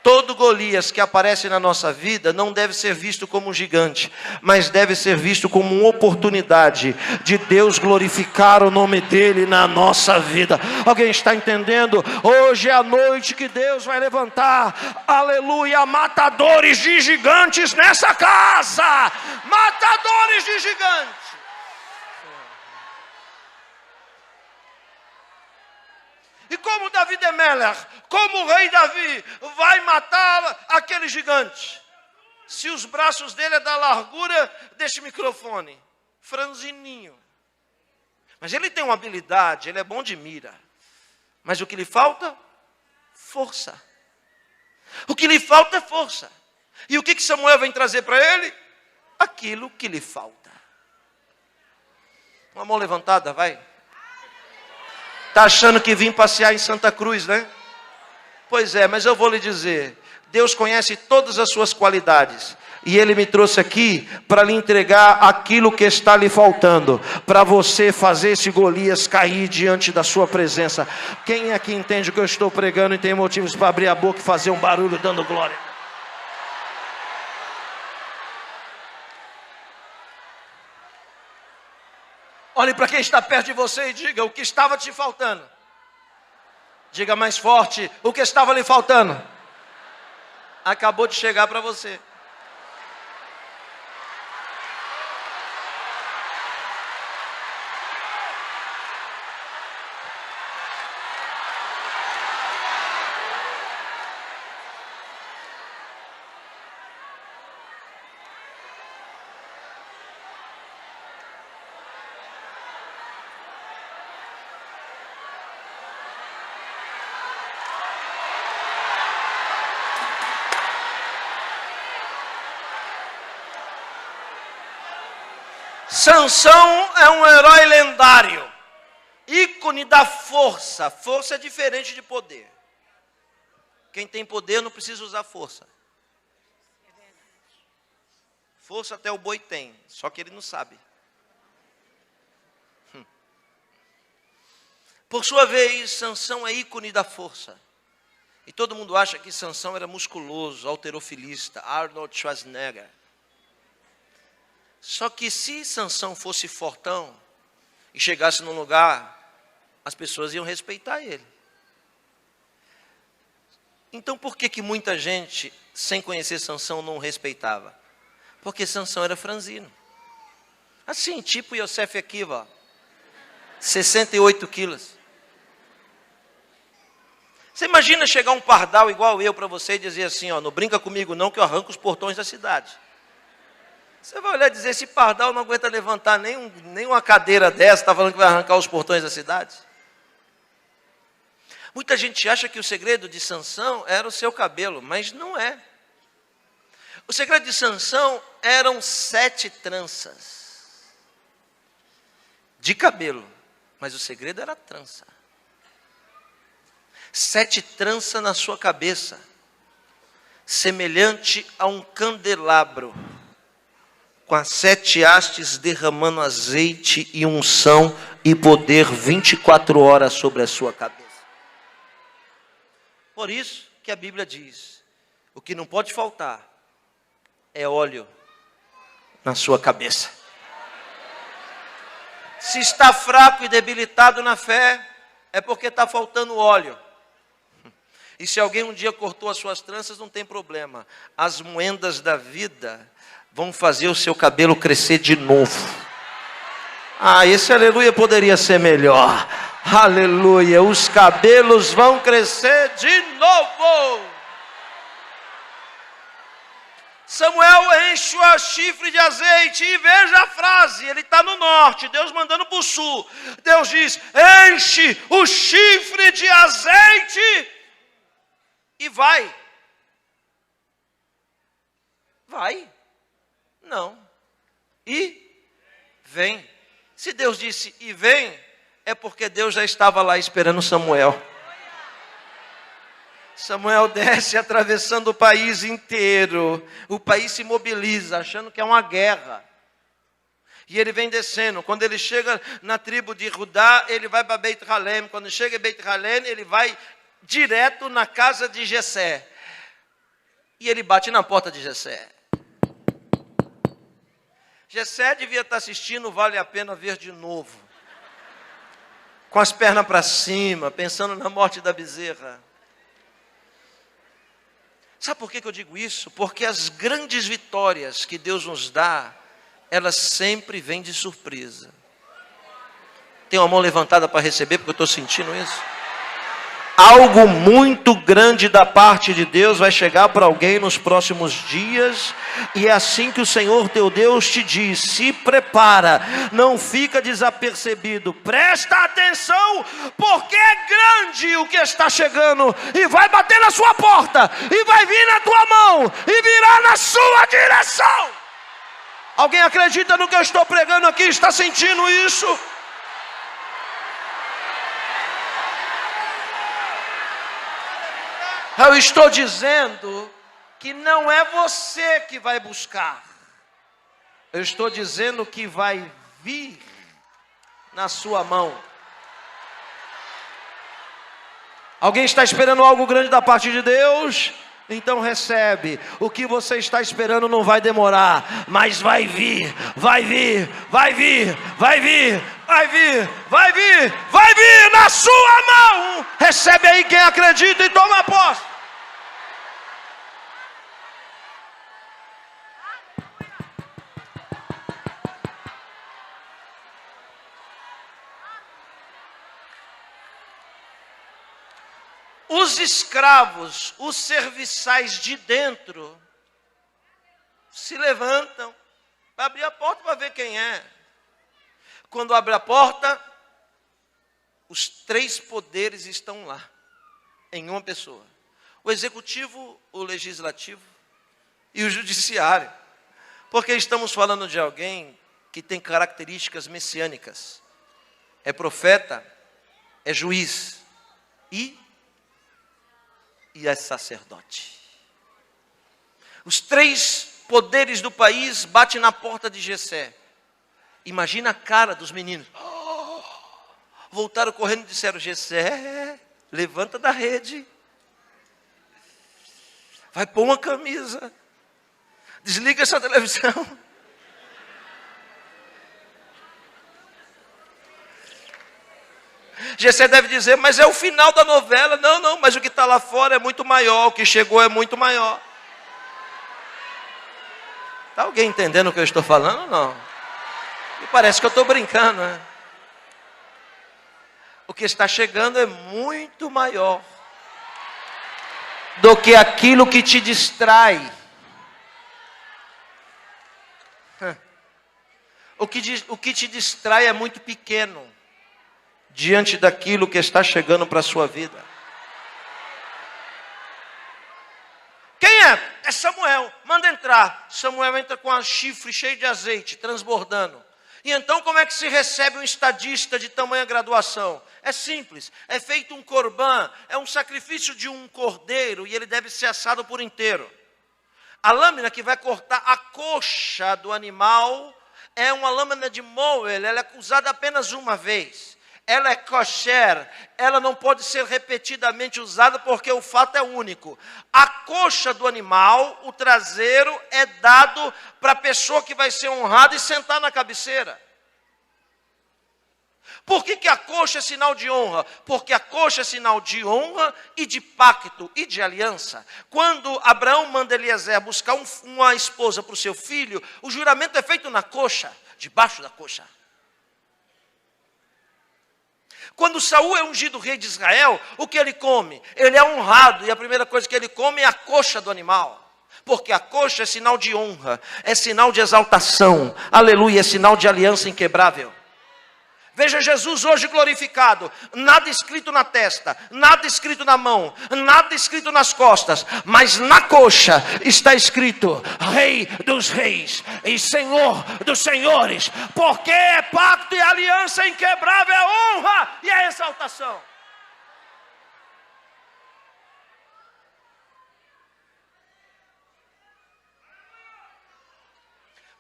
Todo Golias que aparece na nossa vida não deve ser visto como um gigante, mas deve ser visto como uma oportunidade de Deus glorificar o nome dele na nossa vida. Alguém está entendendo? Hoje é a noite que Deus vai levantar, aleluia, matadores de gigantes nessa casa. Matadores de gigantes. E como Davi de Melech, como o rei Davi vai matar aquele gigante? Se os braços dele é da largura deste microfone, franzininho. Mas ele tem uma habilidade, ele é bom de mira. Mas o que lhe falta? Força. O que lhe falta é força. E o que Samuel vem trazer para ele? Aquilo que lhe falta. Uma mão levantada, vai. Está achando que vim passear em Santa Cruz, né? Pois é, mas eu vou lhe dizer. Deus conhece todas as suas qualidades. E Ele me trouxe aqui para lhe entregar aquilo que está lhe faltando. Para você fazer esse Golias cair diante da sua presença. Quem aqui entende o que eu estou pregando e tem motivos para abrir a boca e fazer um barulho dando glória? Olhe para quem está perto de você e diga o que estava te faltando. Diga mais forte, o que estava lhe faltando? Acabou de chegar para você. Sansão é um herói lendário, ícone da força. Força é diferente de poder. Quem tem poder não precisa usar força. Força até o boi tem, só que ele não sabe. Por sua vez, Sansão é ícone da força. E todo mundo acha que Sansão era musculoso, halterofilista, Arnold Schwarzenegger. Só que se Sansão fosse fortão e chegasse num lugar, as pessoas iam respeitar ele. Então por que muita gente, sem conhecer Sansão, não o respeitava? Porque Sansão era franzino. Assim, tipo Yosef Akiva, 68 quilos. Você imagina chegar um pardal igual eu para você e dizer assim, ó, não brinca comigo não que eu arranco os portões da cidade. Você vai olhar e dizer, esse pardal não aguenta levantar nem uma cadeira dessa, está falando que vai arrancar os portões da cidade? Muita gente acha que o segredo de Sansão era o seu cabelo, mas não é. O segredo de Sansão eram 7 tranças de cabelo, mas o segredo era a trança. 7 tranças na sua cabeça, semelhante a um candelabro, com as 7 hastes derramando azeite e unção e poder 24 horas sobre a sua cabeça. Por isso que a Bíblia diz, o que não pode faltar é óleo na sua cabeça. Se está fraco e debilitado na fé, é porque está faltando óleo. E se alguém um dia cortou as suas tranças, não tem problema. As moendas da vida vão fazer o seu cabelo crescer de novo. Esse aleluia poderia ser melhor. Aleluia, os cabelos vão crescer de novo. Samuel enche o chifre de azeite e veja a frase, ele está no norte, Deus mandando para o sul. Deus diz, enche o chifre de azeite e vai. Vai? Não. E vem. Se Deus disse e vem, é porque Deus já estava lá esperando Samuel. Samuel desce atravessando o país inteiro. O país se mobiliza, achando que é uma guerra. E ele vem descendo. Quando ele chega na tribo de Judá, ele vai para Beit Halem. Quando chega em Beit Halem, ele vai direto na casa de Jessé. E ele bate na porta de Jessé. Jessé devia estar assistindo, vale a pena ver de novo. Com as pernas para cima, pensando na morte da bezerra. Sabe por que eu digo isso? Porque as grandes vitórias que Deus nos dá, elas sempre vêm de surpresa. Tem uma mão levantada para receber, porque eu estou sentindo isso. Algo muito grande da parte de Deus vai chegar para alguém nos próximos dias, e é assim que o Senhor teu Deus te diz: se prepara, não fica desapercebido, presta atenção, porque é grande o que está chegando, e vai bater na sua porta, e vai vir na tua mão, e virá na sua direção. Alguém acredita no que eu estou pregando aqui? Está sentindo isso? Eu estou dizendo que não é você que vai buscar. Eu estou dizendo que vai vir na sua mão. Alguém está esperando algo grande da parte de Deus? Então recebe. O que você está esperando não vai demorar, mas vai vir, vai vir, vai vir, vai vir, vai vir, vai vir, vai vir na sua mão. Recebe aí quem acredita e toma posse. Os escravos, os serviçais de dentro, se levantam para abrir a porta para ver quem é. Quando abre a porta, os 3 poderes estão lá, em uma pessoa: o executivo, o legislativo e o judiciário. Porque estamos falando de alguém que tem características messiânicas. É profeta, é juiz e é sacerdote. Os 3 poderes do país batem na porta de Jessé. Imagina a cara dos meninos. Voltaram correndo e disseram: Jessé, levanta da rede, vai pôr uma camisa, desliga essa televisão. Jessé deve dizer: mas é o final da novela. Não, mas o que está lá fora é muito maior, o que chegou é muito maior. Está alguém entendendo o que eu estou falando ou não? E parece que eu estou brincando, né? O que está chegando é muito maior do que aquilo que te distrai. O que te distrai é muito pequeno diante daquilo que está chegando para a sua vida. Quem é? É Samuel. Manda entrar. Samuel entra com a chifre cheio de azeite, transbordando. E então como é que se recebe um estadista de tamanha graduação? É simples. É feito um corbã. É um sacrifício de um cordeiro e ele deve ser assado por inteiro. A lâmina que vai cortar a coxa do animal é uma lâmina de moel. Ela é usada apenas uma vez. Ela é kosher, ela não pode ser repetidamente usada porque o fato é único. A coxa do animal, o traseiro, é dado para a pessoa que vai ser honrada e sentar na cabeceira. Por que a coxa é sinal de honra? Porque a coxa é sinal de honra e de pacto e de aliança. Quando Abraão manda Eliezer buscar uma esposa para o seu filho, o juramento é feito na coxa, debaixo da coxa. Quando Saul é ungido rei de Israel, o que ele come? Ele é honrado, e a primeira coisa que ele come é a coxa do animal. Porque a coxa é sinal de honra, é sinal de exaltação, aleluia, é sinal de aliança inquebrável. Veja Jesus hoje glorificado, nada escrito na testa, nada escrito na mão, nada escrito nas costas, mas na coxa está escrito Rei dos Reis e Senhor dos Senhores, porque é pacto e aliança inquebrável, é honra e é exaltação.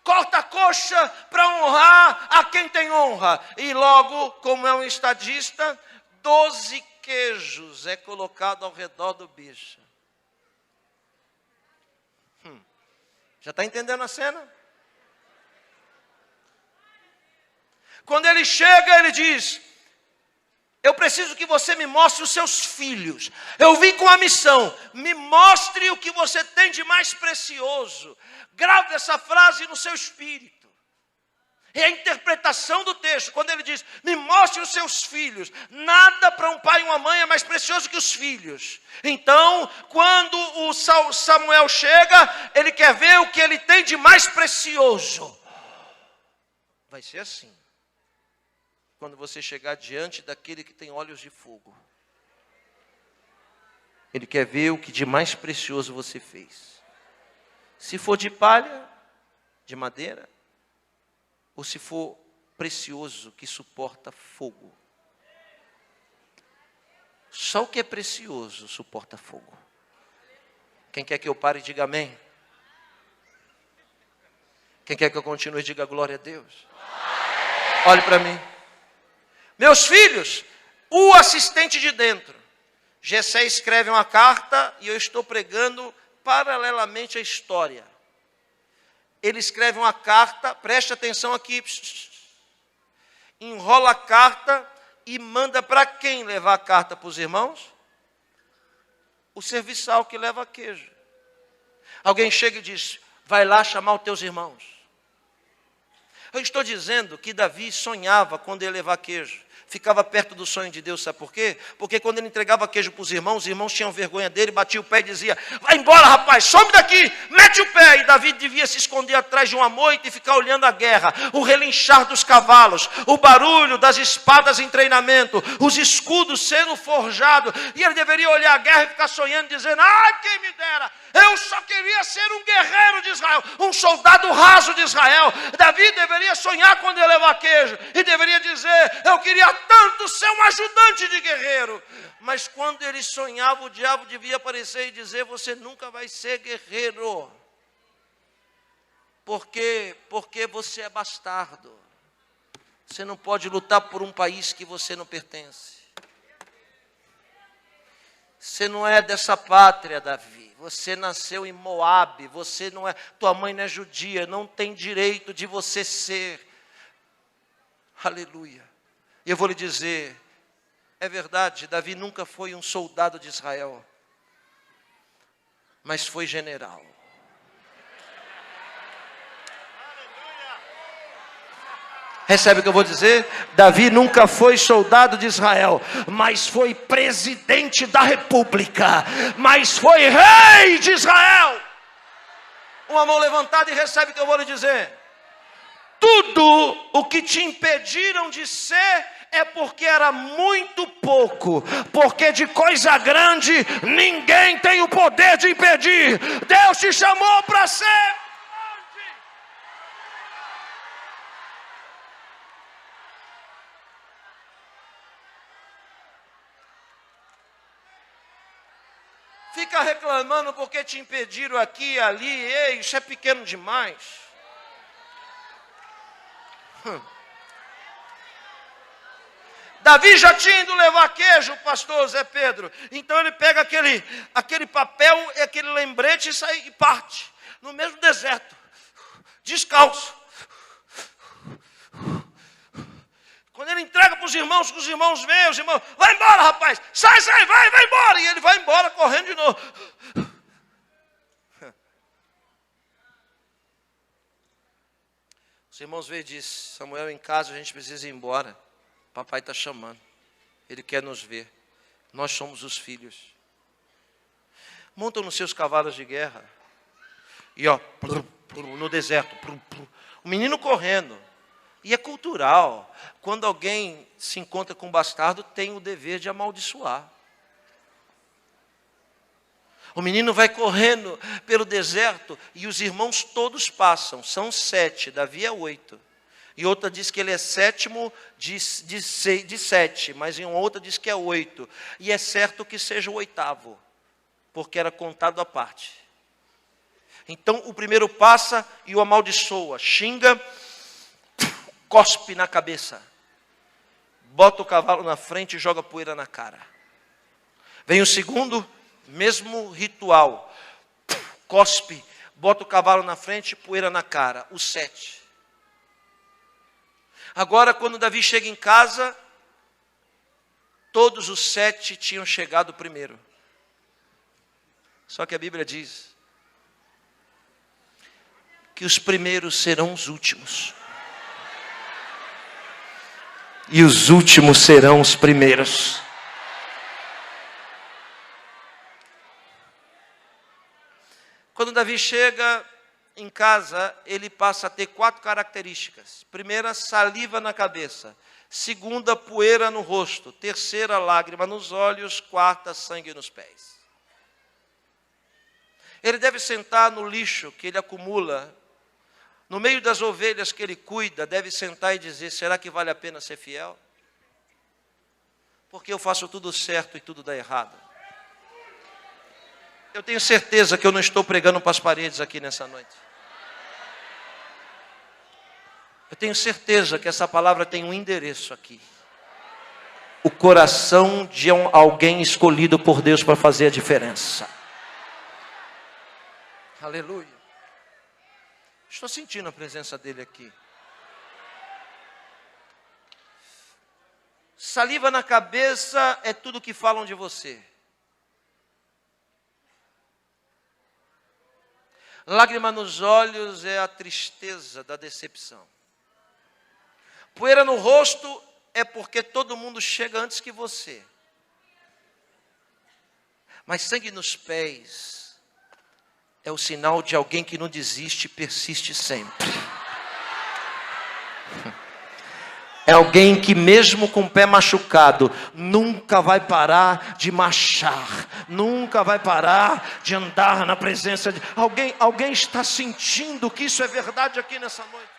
Corta a coxa para honrar a quem tem honra. E logo, como é um estadista, 12 queijos é colocado ao redor do bicho. Já está entendendo a cena? Quando ele chega, ele diz: eu preciso que você me mostre os seus filhos. Eu vim com a missão. Me mostre o que você tem de mais precioso. Grave essa frase no seu espírito. É a interpretação do texto, quando ele diz, me mostre os seus filhos. Nada para um pai e uma mãe é mais precioso que os filhos. Então, quando o Samuel chega, ele quer ver o que ele tem de mais precioso. Vai ser assim, quando você chegar diante daquele que tem olhos de fogo. Ele quer ver o que de mais precioso você fez. Se for de palha, de madeira, ou se for precioso, que suporta fogo. Só o que é precioso suporta fogo. Quem quer que eu pare, diga amém. Quem quer que eu continue, diga glória a Deus. Olhe para mim. Meus filhos, o assistente de dentro. Jessé escreve uma carta e eu estou pregando paralelamente a história. Ele escreve uma carta, preste atenção aqui, enrola a carta e manda para quem levar a carta para os irmãos? O serviçal que leva queijo. Alguém chega e diz, vai lá chamar os teus irmãos. Eu estou dizendo que Davi sonhava quando ia levar queijo. Ficava perto do sonho de Deus, sabe por quê? Porque quando ele entregava queijo para os irmãos tinham vergonha dele, batia o pé e dizia, vai embora rapaz, some daqui, mete o pé. E Davi devia se esconder atrás de uma moita e ficar olhando a guerra, o relinchar dos cavalos, o barulho das espadas em treinamento, os escudos sendo forjados, e ele deveria olhar a guerra e ficar sonhando, dizendo, quem me dera, eu só queria ser um guerreiro de Israel, um soldado raso de Israel. Davi deveria sonhar quando ia levar queijo, e deveria dizer, eu queria tanto ser um ajudante de guerreiro. Mas quando ele sonhava, o diabo devia aparecer e dizer, você nunca vai ser guerreiro. Porque você é bastardo. Você não pode lutar por um país que você não pertence. Você não é dessa pátria, Davi. Você nasceu em Moabe. Você não é, tua mãe não é judia. Não tem direito de você ser. Aleluia. E eu vou lhe dizer, é verdade, Davi nunca foi um soldado de Israel, mas foi general. Recebe o que eu vou dizer? Davi nunca foi soldado de Israel, mas foi presidente da república, mas foi rei de Israel. Uma mão levantada e recebe o que eu vou lhe dizer. Tudo o que te impediram de ser é porque era muito pouco, porque de coisa grande ninguém tem o poder de impedir. Deus te chamou para ser grande. Fica reclamando porque te impediram aqui e ali, ei, isso é pequeno demais. Davi já tinha ido levar queijo, pastor Zé Pedro. Então ele pega aquele papel, aquele lembrete e sai e parte. No mesmo deserto, descalço. Quando ele entrega para os irmãos, que os irmãos veem, os irmãos, vai embora rapaz, sai, vai embora. E ele vai embora correndo de novo. Os irmãos veem e dizem, Samuel, em casa a gente precisa ir embora. Papai está chamando. Ele quer nos ver. Nós somos os filhos. Montam nos seus cavalos de guerra. E no deserto. O menino correndo. E é cultural. Quando alguém se encontra com um bastardo, tem o dever de amaldiçoar. O menino vai correndo pelo deserto e os irmãos todos passam. São 7, Davi é 8. E outra diz que ele é sétimo de 7, mas em outra diz que é 8. E é certo que seja o 8º, porque era contado à parte. Então o primeiro passa e o amaldiçoa, xinga, cospe na cabeça, bota o cavalo na frente e joga poeira na cara. Vem o segundo, mesmo ritual, cospe, bota o cavalo na frente, poeira na cara. O 7. Agora, quando Davi chega em casa, todos os 7 tinham chegado primeiro. Só que a Bíblia diz que os primeiros serão os últimos. e os últimos serão os primeiros. Quando Davi chega em casa, ele passa a ter 4 características. Primeira, saliva na cabeça. Segunda, poeira no rosto. Terceira, lágrima nos olhos. Quarta, sangue nos pés. Ele deve sentar no lixo que ele acumula, no meio das ovelhas que ele cuida, deve sentar e dizer: será que vale a pena ser fiel? Porque eu faço tudo certo e tudo dá errado. Eu tenho certeza que eu não estou pregando para as paredes aqui nessa noite. Eu tenho certeza que essa palavra tem um endereço aqui. O coração de alguém escolhido por Deus para fazer a diferença. Aleluia. Estou sentindo a presença dele aqui. Saliva na cabeça é tudo que falam de você. Lágrima nos olhos é a tristeza da decepção. Poeira no rosto é porque todo mundo chega antes que você. Mas sangue nos pés é o sinal de alguém que não desiste e persiste sempre. É alguém que mesmo com o pé machucado, nunca vai parar de marchar, nunca vai parar de andar na presença de... Alguém está sentindo que isso é verdade aqui nessa noite?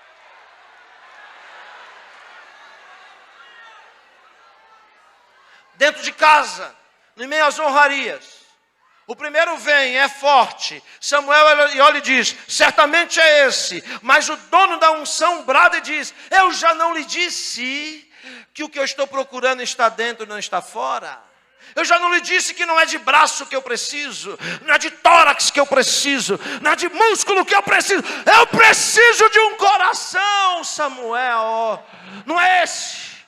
Dentro de casa, em meio às honrarias, o primeiro vem, é forte. Samuel olha e diz: certamente é esse. Mas o dono da unção brada e diz: eu já não lhe disse que o que eu estou procurando está dentro e não está fora? Eu já não lhe disse que não é de braço que eu preciso, não é de tórax que eu preciso, não é de músculo que eu preciso. Eu preciso de um coração, Samuel. Não é esse.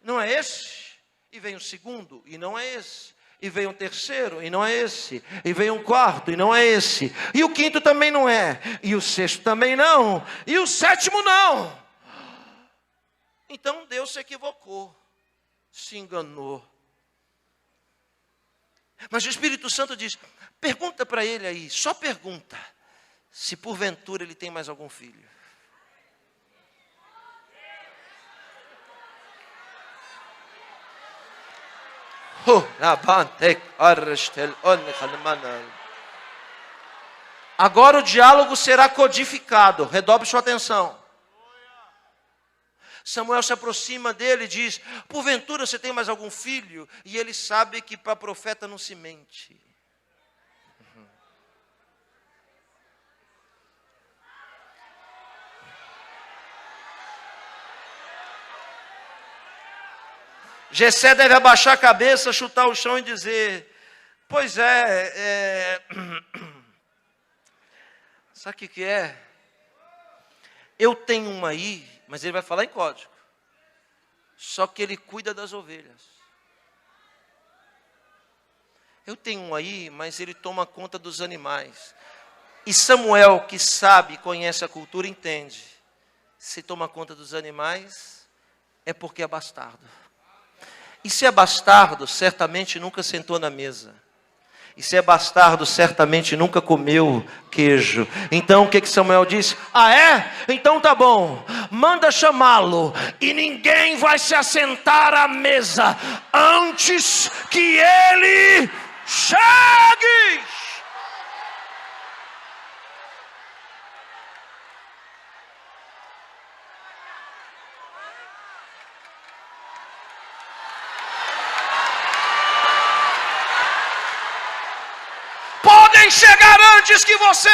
Não é esse. E vem o segundo, e não é esse. E vem um terceiro, e não é esse. E vem um quarto, e não é esse. E o quinto também não é. E o sexto também não. E o sétimo não. Então Deus se equivocou. Se enganou. Mas o Espírito Santo diz: pergunta para ele aí, só pergunta, se porventura ele tem mais algum filho. Agora o diálogo será codificado. Redobre sua atenção. Samuel se aproxima dele e diz: porventura você tem mais algum filho? E ele sabe que para profeta não se mente. Jessé deve abaixar a cabeça, chutar o chão e dizer: pois sabe o que é? Eu tenho um aí, mas ele vai falar em código. Só que ele cuida das ovelhas. Eu tenho um aí, mas ele toma conta dos animais. E Samuel, que sabe, conhece a cultura, entende. Se toma conta dos animais, é porque é bastardo. E se é bastardo, certamente nunca sentou na mesa. E se é bastardo, certamente nunca comeu queijo. Então o que Samuel disse? Ah é? Então tá bom. Manda chamá-lo. E ninguém vai se assentar à mesa antes que ele chegue. Podem chegar antes que você,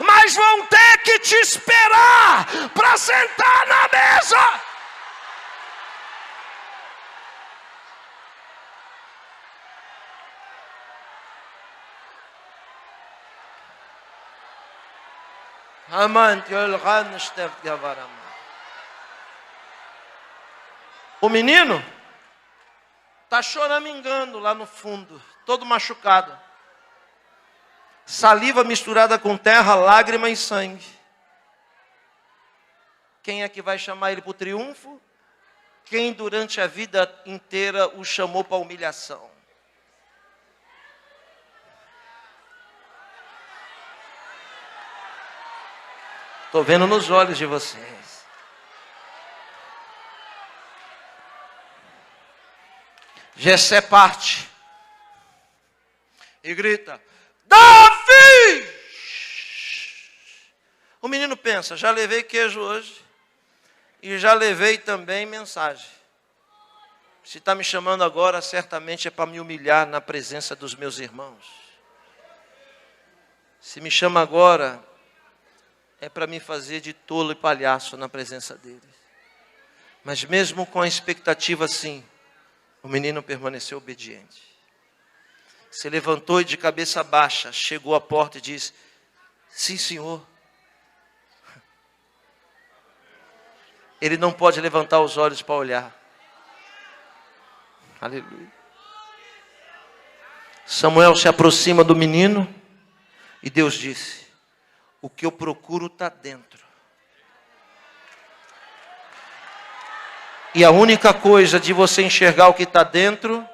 mas vão ter que te esperar para sentar na mesa. O menino está choramingando lá no fundo, todo machucado. Saliva misturada com terra, lágrima e sangue. Quem é que vai chamar ele para o triunfo? quem durante a vida inteira o chamou para humilhação? Estou vendo nos olhos de vocês. Jessé parte e grita: Davi! O menino pensa: já levei queijo hoje e já levei também mensagem. Se está me chamando agora, certamente é para me humilhar na presença dos meus irmãos. Se me chama agora, é para me fazer de tolo e palhaço na presença deles. Mas mesmo com a expectativa assim, o menino permaneceu obediente. Se levantou e de cabeça baixa, chegou à porta e disse: sim, senhor. Ele não pode levantar os olhos para olhar. Aleluia. Samuel se aproxima do menino e Deus disse: o que eu procuro está dentro. E a única coisa de você enxergar o que está dentro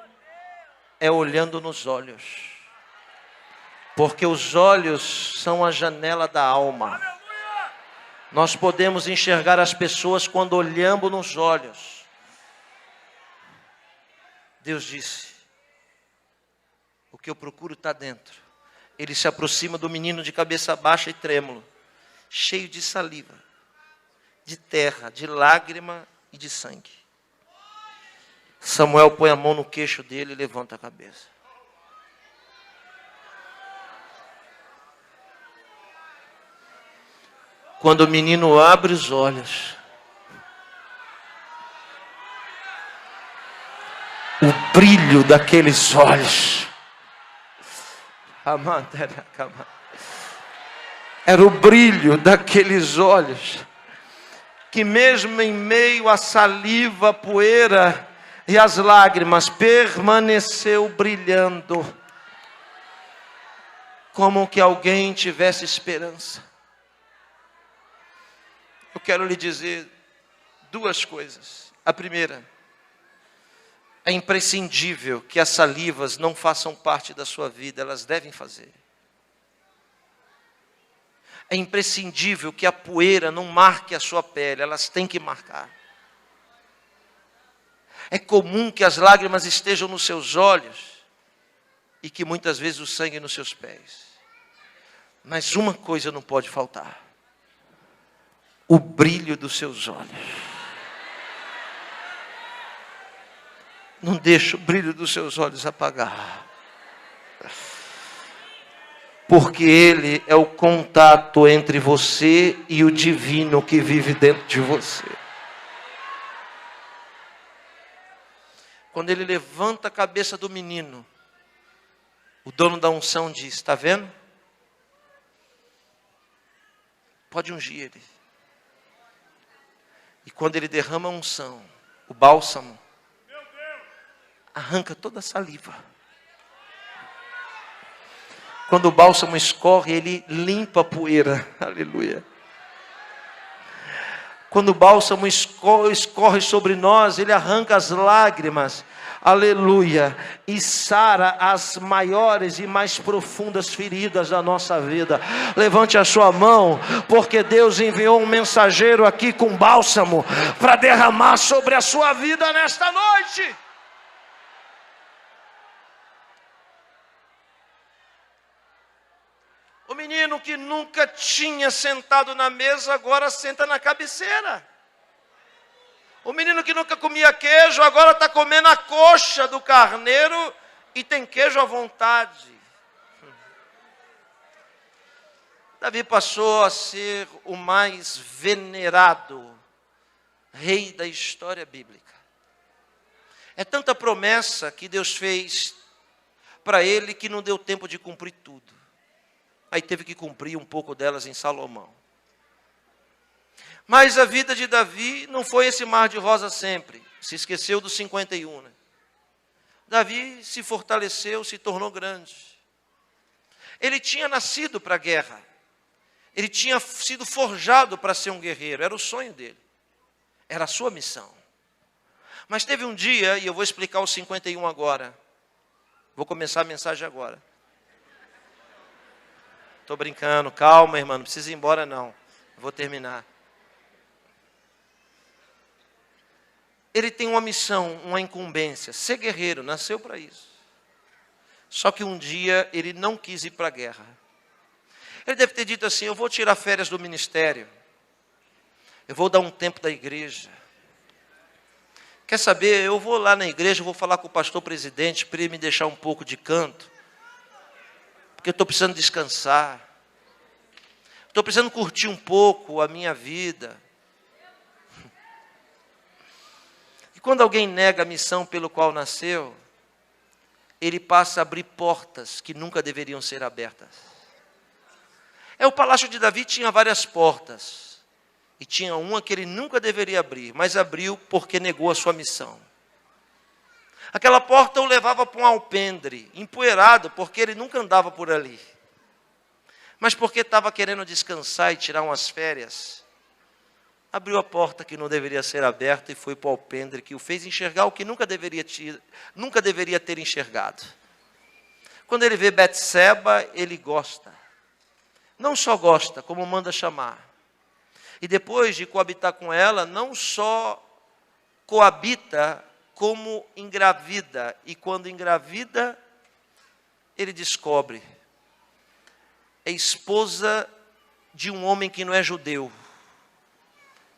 é olhando nos olhos. Porque os olhos são a janela da alma. Nós podemos enxergar as pessoas quando olhamos nos olhos. Deus disse: o que eu procuro está dentro. Ele se aproxima do menino de cabeça baixa e trêmulo, cheio de saliva, de terra, de lágrima e de sangue. Samuel põe a mão no queixo dele e levanta a cabeça. Quando o menino abre os olhos, o brilho daqueles olhos, era o brilho daqueles olhos, que mesmo em meio à saliva, a poeira e as lágrimas, permaneceu brilhando, como que alguém tivesse esperança. Eu quero lhe dizer duas coisas. A primeira: é imprescindível que as salivas não façam parte da sua vida, elas devem fazer. É imprescindível que a poeira não marque a sua pele, elas têm que marcar. É comum que as lágrimas estejam nos seus olhos e que muitas vezes o sangue nos seus pés. Mas uma coisa não pode faltar: o brilho dos seus olhos. Não deixe o brilho dos seus olhos apagar. Porque ele é o contato entre você e o divino que vive dentro de você. Quando ele levanta a cabeça do menino, o dono da unção diz: está vendo? Pode ungir ele. E quando ele derrama a unção, o bálsamo, arranca toda a saliva. Quando o bálsamo escorre, ele limpa a poeira. Aleluia. Quando o bálsamo escorre sobre nós, ele arranca as lágrimas. Aleluia. E sara as maiores e mais profundas feridas da nossa vida. Levante a sua mão, porque Deus enviou um mensageiro aqui com bálsamo para derramar sobre a sua vida nesta noite. O menino que nunca tinha sentado na mesa, agora senta na cabeceira. O menino que nunca comia queijo, agora está comendo a coxa do carneiro e tem queijo à vontade. Davi passou a ser o mais venerado rei da história bíblica. É tanta promessa que Deus fez para ele que não deu tempo de cumprir tudo. Aí teve que cumprir um pouco delas em Salomão. Mas a vida de Davi não foi esse mar de rosa sempre. Se esqueceu dos 51, né? Davi se fortaleceu, se tornou grande. Ele tinha nascido para a guerra. Ele tinha sido forjado para ser um guerreiro. Era o sonho dele. Era a sua missão. Mas teve um dia, e eu vou explicar o 51 agora. Vou começar a mensagem agora. Estou brincando, calma, irmão, não precisa ir embora não. Vou terminar. Ele tem uma missão, uma incumbência, ser guerreiro, nasceu para isso. Só que um dia ele não quis ir para a guerra. Ele deve ter dito assim, eu vou tirar férias do ministério. Eu vou dar um tempo da igreja. Quer saber, eu vou lá na igreja, vou falar com o pastor presidente para ele me deixar um pouco de canto. Porque eu estou precisando descansar. Estou precisando curtir um pouco a minha vida. E quando alguém nega a missão pelo qual nasceu, ele passa a abrir portas que nunca deveriam ser abertas. O palácio de Davi tinha várias portas. E tinha uma que ele nunca deveria abrir, mas abriu porque negou a sua missão. Aquela porta o levava para um alpendre, empoeirado, porque ele nunca andava por ali. Mas porque estava querendo descansar e tirar umas férias, abriu a porta que não deveria ser aberta e foi para o alpendre, que o fez enxergar o que nunca deveria ter enxergado. Quando ele vê Betseba, ele gosta. Não só gosta, como manda chamar. E depois de coabitar com ela, não só coabita, como engravida. E quando engravida, ele descobre. É esposa de um homem que não é judeu.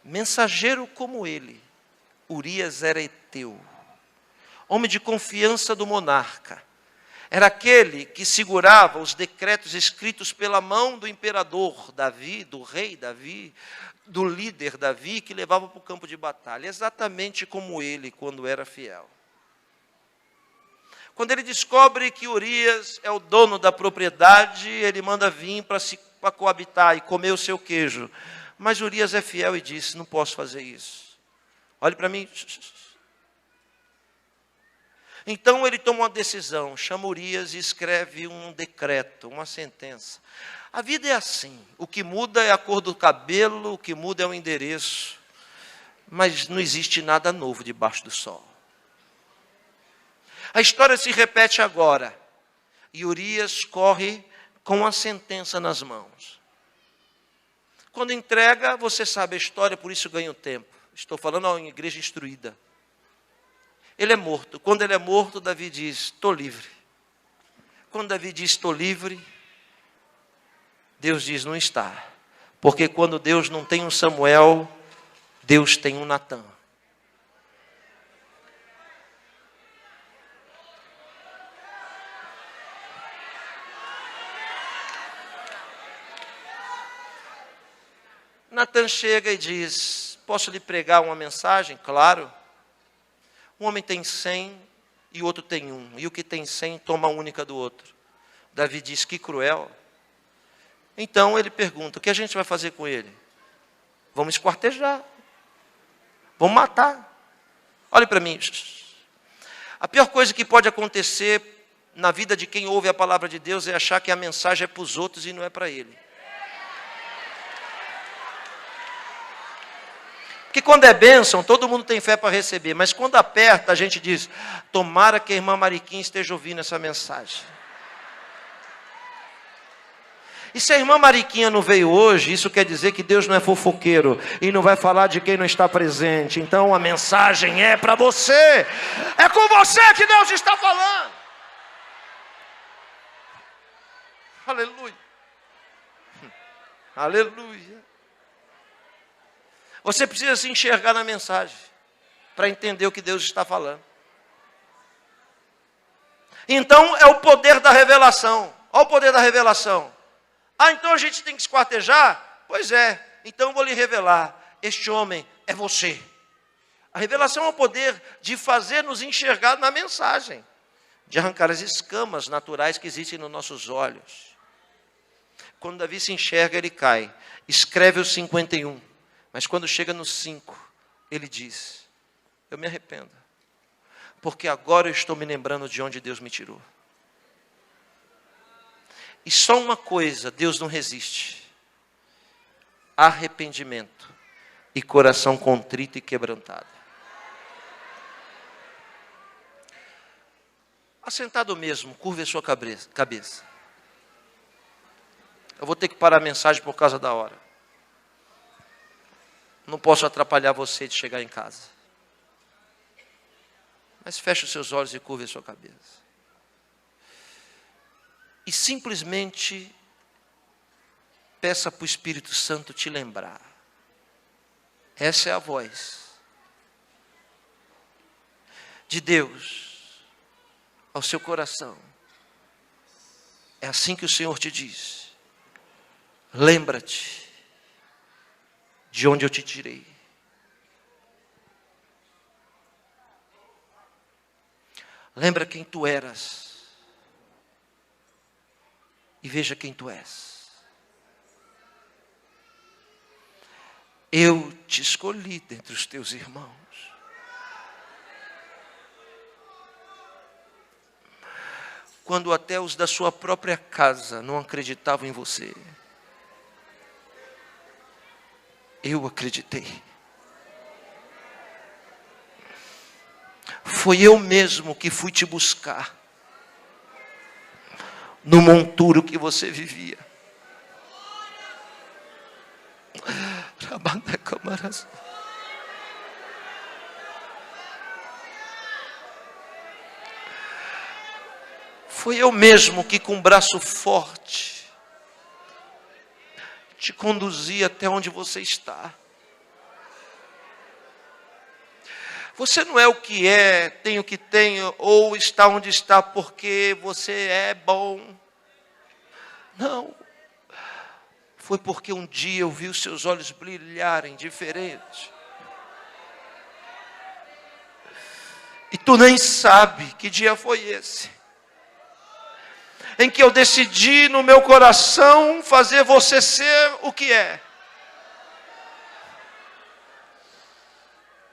Mensageiro como ele. Urias era heteu. Homem de confiança do monarca. Era aquele que segurava os decretos escritos pela mão do imperador Davi, do rei Davi, do líder Davi, que levava para o campo de batalha, exatamente como ele, quando era fiel. Quando ele descobre que Urias é o dono da propriedade, ele manda vir para coabitar e comer o seu queijo. Mas Urias é fiel e diz, não posso fazer isso. Olhe para mim. Então ele toma uma decisão, chama Urias e escreve um decreto, uma sentença. A vida é assim, o que muda é a cor do cabelo, o que muda é o endereço, mas não existe nada novo debaixo do sol. A história se repete agora, e Urias corre com a sentença nas mãos. Quando entrega, você sabe a história, por isso ganha o tempo. Estou falando a uma igreja instruída. Ele é morto. Quando ele é morto, Davi diz, estou livre. Quando Davi diz, estou livre, Deus diz, não está. Porque quando Deus não tem um Samuel, Deus tem um Natã. Natã chega e diz, posso lhe pregar uma mensagem? Claro. Um homem tem 100 e o outro tem 1. E o que tem 100 toma a única do outro. Davi diz, que cruel. Então ele pergunta, o que a gente vai fazer com ele? Vamos esquartejar. Vamos matar. Olhe para mim. A pior coisa que pode acontecer na vida de quem ouve a palavra de Deus é achar que a mensagem é para os outros e não é para ele. Porque quando é bênção, todo mundo tem fé para receber. Mas quando aperta, a gente diz, tomara que a irmã Mariquinha esteja ouvindo essa mensagem. E se a irmã Mariquinha não veio hoje, isso quer dizer que Deus não é fofoqueiro. E não vai falar de quem não está presente. Então a mensagem é para você. É com você que Deus está falando. Aleluia. Aleluia. Você precisa se enxergar na mensagem para entender o que Deus está falando. Então é o poder da revelação. Olha o poder da revelação. Ah, então a gente tem que esquartejar? Pois é, então eu vou lhe revelar. Este homem é você. A revelação é o poder de fazer nos enxergar na mensagem. De arrancar as escamas naturais que existem nos nossos olhos. Quando Davi se enxerga, ele cai. Escreve o 51. Mas quando chega no 5, ele diz, eu me arrependo. Porque agora eu estou me lembrando de onde Deus me tirou. E só uma coisa, Deus não resiste. Arrependimento e coração contrito e quebrantado. Assentado mesmo, curve a sua cabeça. Eu vou ter que parar a mensagem por causa da hora. Não posso atrapalhar você de chegar em casa. Mas feche os seus olhos e curve a sua cabeça. E simplesmente peça para o Espírito Santo te lembrar. Essa é a voz de Deus ao seu coração. É assim que o Senhor te diz. Lembra-te de onde eu te tirei. Lembra quem tu eras. E veja quem tu és. Eu te escolhi dentre os teus irmãos. Quando até os da sua própria casa não acreditavam em você. Eu acreditei. Foi eu mesmo que fui te buscar. No monturo que você vivia. Foi eu mesmo que com um braço forte te conduzi até onde você está. Você não é o que é, tem o que tem, ou está onde está porque você é bom. Não. Foi porque um dia eu vi os seus olhos brilharem diferente. E tu nem sabe que dia foi esse. Em que eu decidi no meu coração fazer você ser o que é.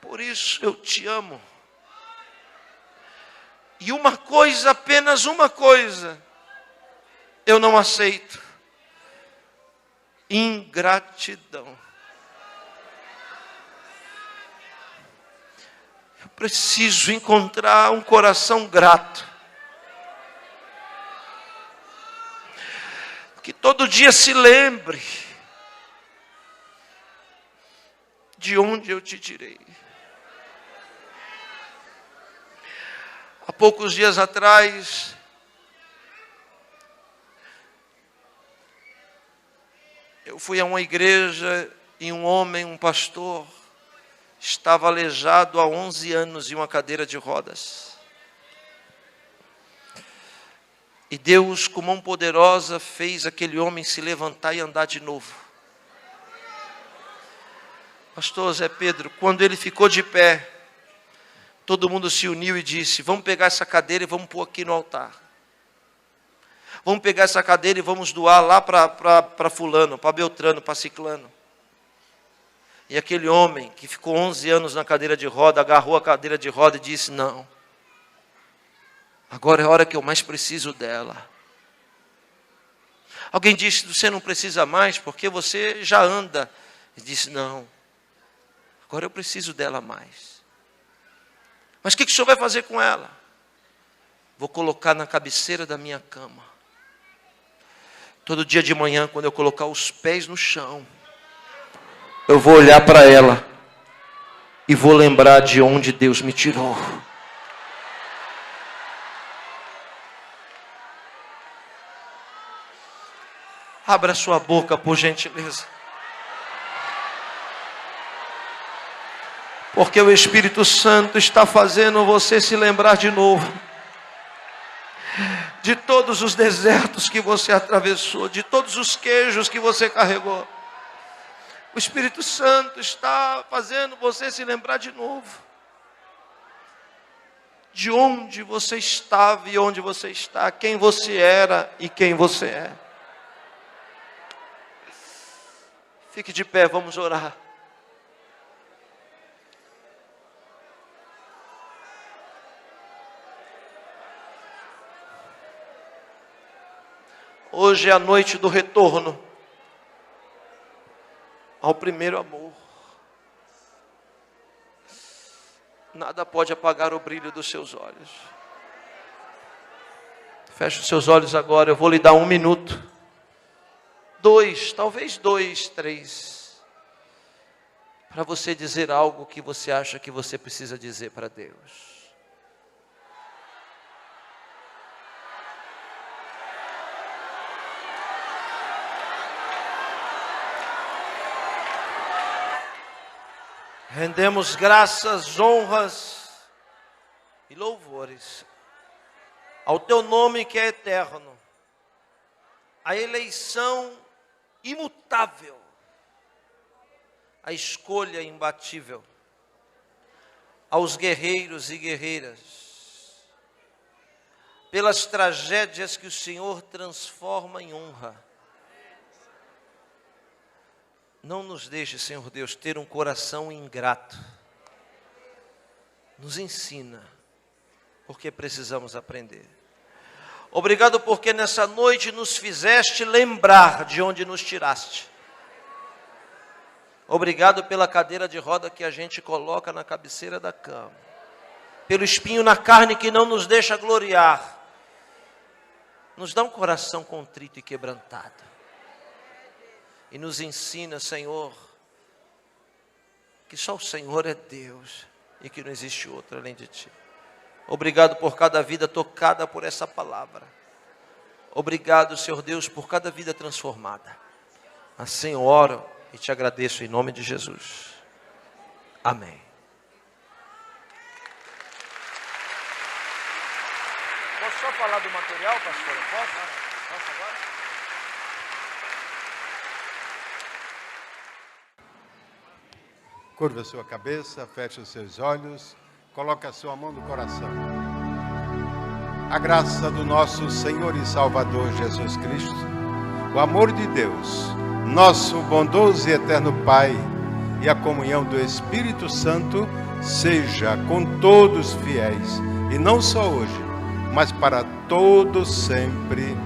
Por isso eu te amo. E uma coisa, apenas uma coisa, eu não aceito. Ingratidão. Eu preciso encontrar um coração grato. Que todo dia se lembre de onde eu te tirei. Há poucos dias atrás, eu fui a uma igreja e um homem, um pastor, estava aleijado há 11 anos em uma cadeira de rodas. E Deus, com mão poderosa, fez aquele homem se levantar e andar de novo. Pastor Zé Pedro, quando ele ficou de pé, todo mundo se uniu e disse, vamos pegar essa cadeira e vamos pôr aqui no altar. Vamos pegar essa cadeira e vamos doar lá para fulano, para Beltrano, para Ciclano. E aquele homem que ficou 11 anos na cadeira de roda, agarrou a cadeira de roda e disse, não. Agora é a hora que eu mais preciso dela. Alguém disse, você não precisa mais porque você já anda. Ele disse, não. Agora eu preciso dela mais. Mas o que o senhor vai fazer com ela? Vou colocar na cabeceira da minha cama. Todo dia de manhã, quando eu colocar os pés no chão, eu vou olhar para ela e vou lembrar de onde Deus me tirou. Abra sua boca, por gentileza. Porque o Espírito Santo está fazendo você se lembrar de novo. De todos os desertos que você atravessou. De todos os queijos que você carregou. O Espírito Santo está fazendo você se lembrar de novo. De onde você estava e onde você está. Quem você era e quem você é. Fique de pé, vamos orar. Hoje é a noite do retorno ao primeiro amor. Nada pode apagar o brilho dos seus olhos. Feche os seus olhos agora, eu vou lhe dar 1 minuto. 2, talvez 2, 3. Para você dizer algo que você acha que você precisa dizer para Deus. Rendemos graças, honras e louvores ao teu nome que é eterno, a eleição imutável, a escolha imbatível, aos guerreiros e guerreiras, pelas tragédias que o Senhor transforma em honra. Não nos deixe, Senhor Deus, ter um coração ingrato. Nos ensina, porque precisamos aprender. Obrigado porque nessa noite nos fizeste lembrar de onde nos tiraste. Obrigado pela cadeira de roda que a gente coloca na cabeceira da cama. Pelo espinho na carne que não nos deixa gloriar. Nos dá um coração contrito e quebrantado. E nos ensina, Senhor, que só o Senhor é Deus e que não existe outro além de Ti. Obrigado por cada vida tocada por essa palavra. Obrigado, Senhor Deus, por cada vida transformada. Assim eu oro e te agradeço em nome de Jesus. Amém. Posso só falar do material, pastor? Posso agora? Curva a sua cabeça, feche os seus olhos, coloque a sua mão no coração. A graça do nosso Senhor e Salvador Jesus Cristo, o amor de Deus, nosso bondoso e eterno Pai, e a comunhão do Espírito Santo, seja com todos fiéis, e não só hoje, mas para todos sempre.